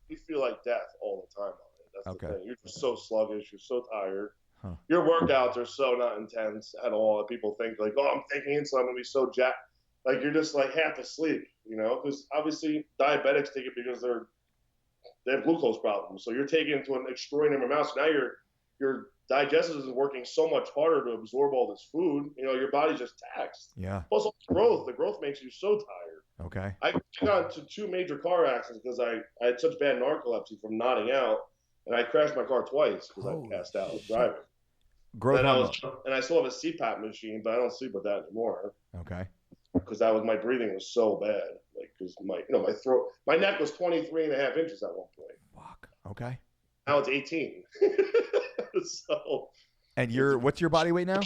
You feel like death all the time on it. That's the thing. You're just so sluggish. You're so tired. Huh. Your workouts are so not intense at all. People think like, oh, I'm taking insulin, I'm going to be so jacked. Like you're just like half asleep, because obviously diabetics take it because they have glucose problems. So you're taking it to an extraordinary amount. So now your digestive is working so much harder to absorb all this food. Your body's just taxed. Yeah. Plus the growth makes you so tired. Okay. I got into 2 major car accidents because I had such bad narcolepsy from nodding out, and I crashed my car twice because I passed out driving. And I still have a CPAP machine, but I don't sleep with that anymore. Okay. Because my breathing was so bad, because my throat, my neck was 23 and a half inches at one point. Fuck. Okay. Now it's 18. So. And what's your body weight now?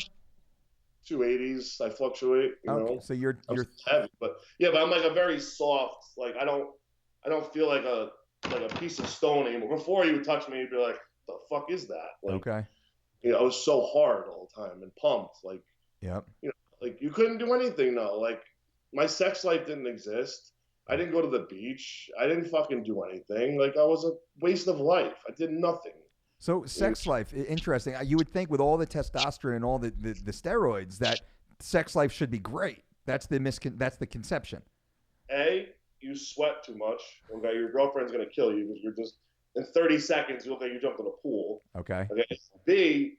280s. I fluctuate. So you're heavy, but I'm like a very soft. Like I don't feel like a piece of stone anymore. Before you would touch me, you'd be like, "The fuck is that?" Like, okay. I was so hard all the time and pumped. Like. Yep. Like you couldn't do anything though. Like my sex life didn't exist. I didn't go to the beach. I didn't fucking do anything. Like I was a waste of life. I did nothing. So sex life, interesting. You would think with all the testosterone and all the steroids that sex life should be great. That's the conception. A, you sweat too much. Okay, your girlfriend's gonna kill you because you're just in 30 seconds. You look like you jumped in a pool. Okay. B,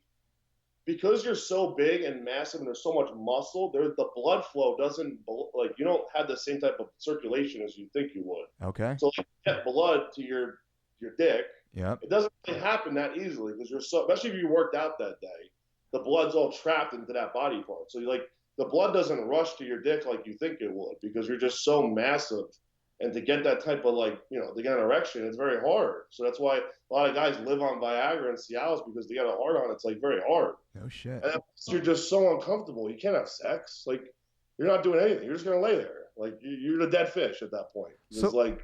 because you're so big and massive and there's so much muscle, the blood flow doesn't, like, you don't have the same type of circulation as you think you would. Okay. So you get blood to your dick. Yep. It doesn't really happen that easily because especially if you worked out that day, the blood's all trapped into that body part. So the blood doesn't rush to your dick like you think it would because you're just so massive. And to get that type of to get an erection, it's very hard. So that's why a lot of guys live on Viagra and Cialis because they got a hard on. It's like very hard. No shit. And you're just so uncomfortable. You can't have sex. Like you're not doing anything. You're just gonna lay there. Like you're the dead fish at that point. So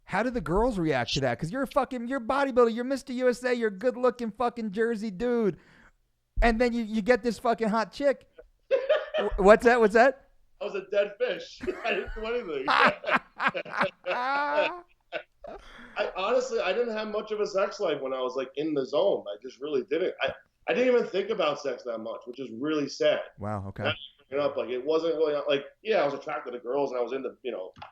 how do the girls react to that? Because you're bodybuilder. You're Mr. USA. You're a good looking fucking Jersey dude. And then you get this fucking hot chick. What's that? I was a dead fish. I didn't do anything. I honestly, I didn't have much of a sex life when I was like in the zone. I just really didn't. I didn't even think about sex that much, which is really sad. Wow. Okay. Now, up, like it wasn't really like, yeah, I was attracted to girls and I was into,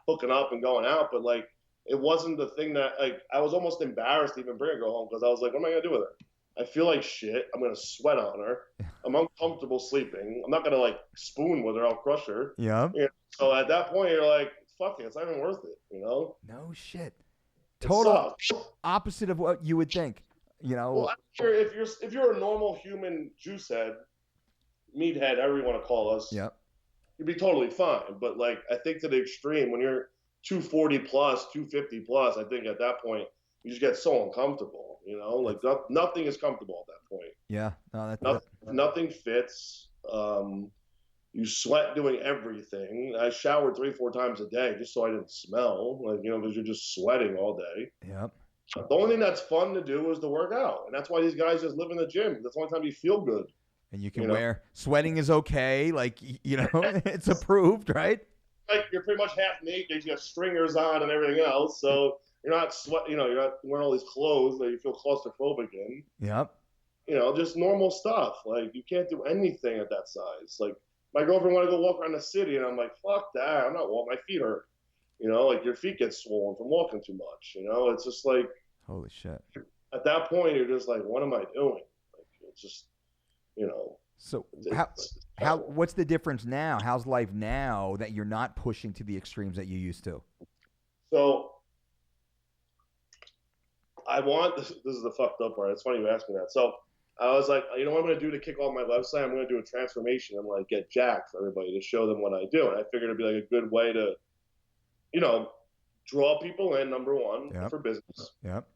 hooking up and going out, but like it wasn't the thing that like I was almost embarrassed to even bring a girl home because I was like, what am I gonna do with her? I feel like shit. I'm gonna sweat on her. I'm uncomfortable sleeping. I'm not gonna like spoon with her. I'll crush her. Yeah. So at that point, you're like, fuck it. It's not even worth it. No shit. Total sucks. opposite of what you would think. Well, I'm sure if you're a normal human juice head, meat head, however you want to call us, Yep. you'd be totally fine. But like, I think to the extreme, when you're 240 plus, 250 plus, I think at that point you just get so uncomfortable. Like nothing is comfortable at that point. Yeah. No, nothing fits. You sweat doing everything. I showered 3-4 times a day just so I didn't smell. Like, because you're just sweating all day. Yep. The only thing that's fun to do is to work out. And that's why these guys just live in the gym. That's the only time you feel good. And you can wear, sweating is okay. Like, it's approved, right? Like, you're pretty much half naked. You got stringers on and everything else. So you're not you're not wearing all these clothes that you feel claustrophobic in. Yep. Just normal stuff. Like, you can't do anything at that size. Like, my girlfriend wanted to go walk around the city, and I'm like, fuck that. I'm not walking. My feet hurt. Like your feet get swollen from walking too much. It's just like, holy shit. At that point, you're just like, what am I doing? Like, it's just, So how what's the difference now? How's life now that you're not pushing to the extremes that you used to? So this is the fucked up part. It's funny you asked me that. So I was like, what I'm going to do to kick off my website? I'm going to do a transformation and like get jacked for everybody to show them what I do. And I figured it'd be like a good way to, draw people in, number one, for business. Yep.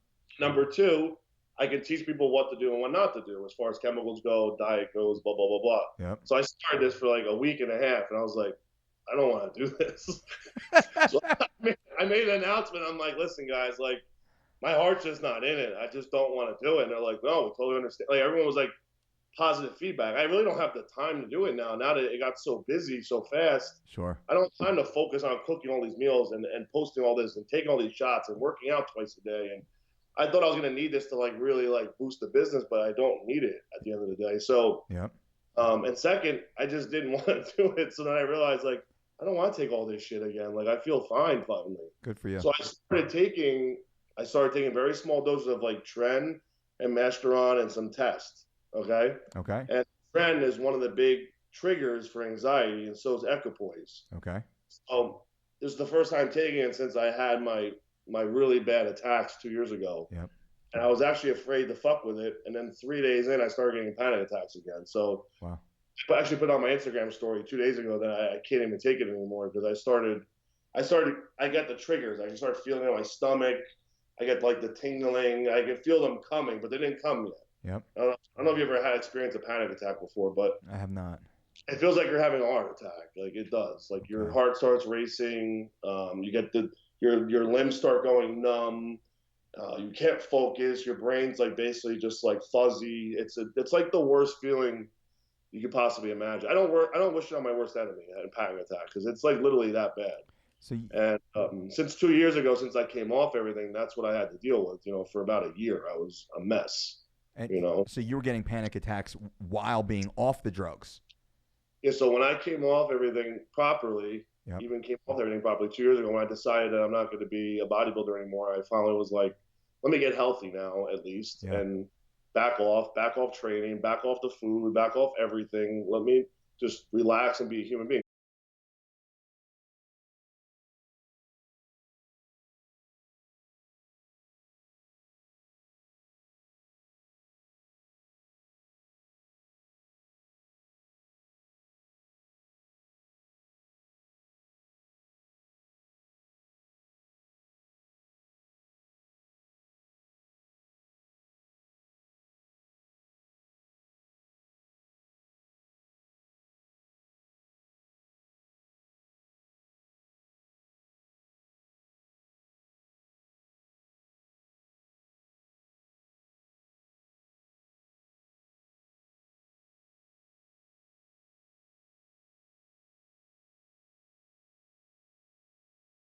Number two, I can teach people what to do and what not to do as far as chemicals go, diet goes, blah, blah, blah, blah. Yep. So I started this for like a week and a half, and I was like, I don't want to do this. So I made an announcement. I'm like, listen, guys, like, my heart's just not in it. I just don't want to do it. And they're like, no, we totally understand. Like, everyone was like, positive feedback. I really don't have the time to do it now. Now that it got so busy so fast, sure, I don't have time to focus on cooking all these meals and posting all this and taking all these shots and working out twice a day. And I thought I was going to need this to like really like boost the business, but I don't need it at the end of the day. So, and second, I just didn't want to do it. So then I realized like, I don't want to take all this shit again. Like, I feel fine finally. Good for you. So I started taking very small doses of like Tren and Masteron and some Test. Okay. And Tren is one of the big triggers for anxiety, and so is equipoise. Okay. So this is the first time taking it since I had my really bad attacks 2 years ago. Yep. And I was actually afraid to fuck with it. And then 3 days in, I started getting panic attacks again. So wow. I actually put on my Instagram story 2 days ago that I can't even take it anymore because I get the triggers. I can start feeling it in my stomach. I get like the tingling. I can feel them coming, but they didn't come yet. Yep. I don't know if you ever had experienced a panic attack before, but I have not. It feels like you're having a heart attack. Like it does. Like your heart starts racing. You get your limbs start going numb. You can't focus. Your brain's like basically just like fuzzy. It's like the worst feeling you could possibly imagine. I don't wish it on my worst enemy, a panic attack, because it's like literally that bad. And since 2 years ago, since I came off everything, that's what I had to deal with. For about a year, I was a mess. And, so you were getting panic attacks while being off the drugs. Yeah. So when I came off everything properly, even came off everything properly 2 years ago, when I decided that I'm not going to be a bodybuilder anymore, I finally was like, let me get healthy now at least, and back off training, back off the food, back off everything. Let me just relax and be a human being.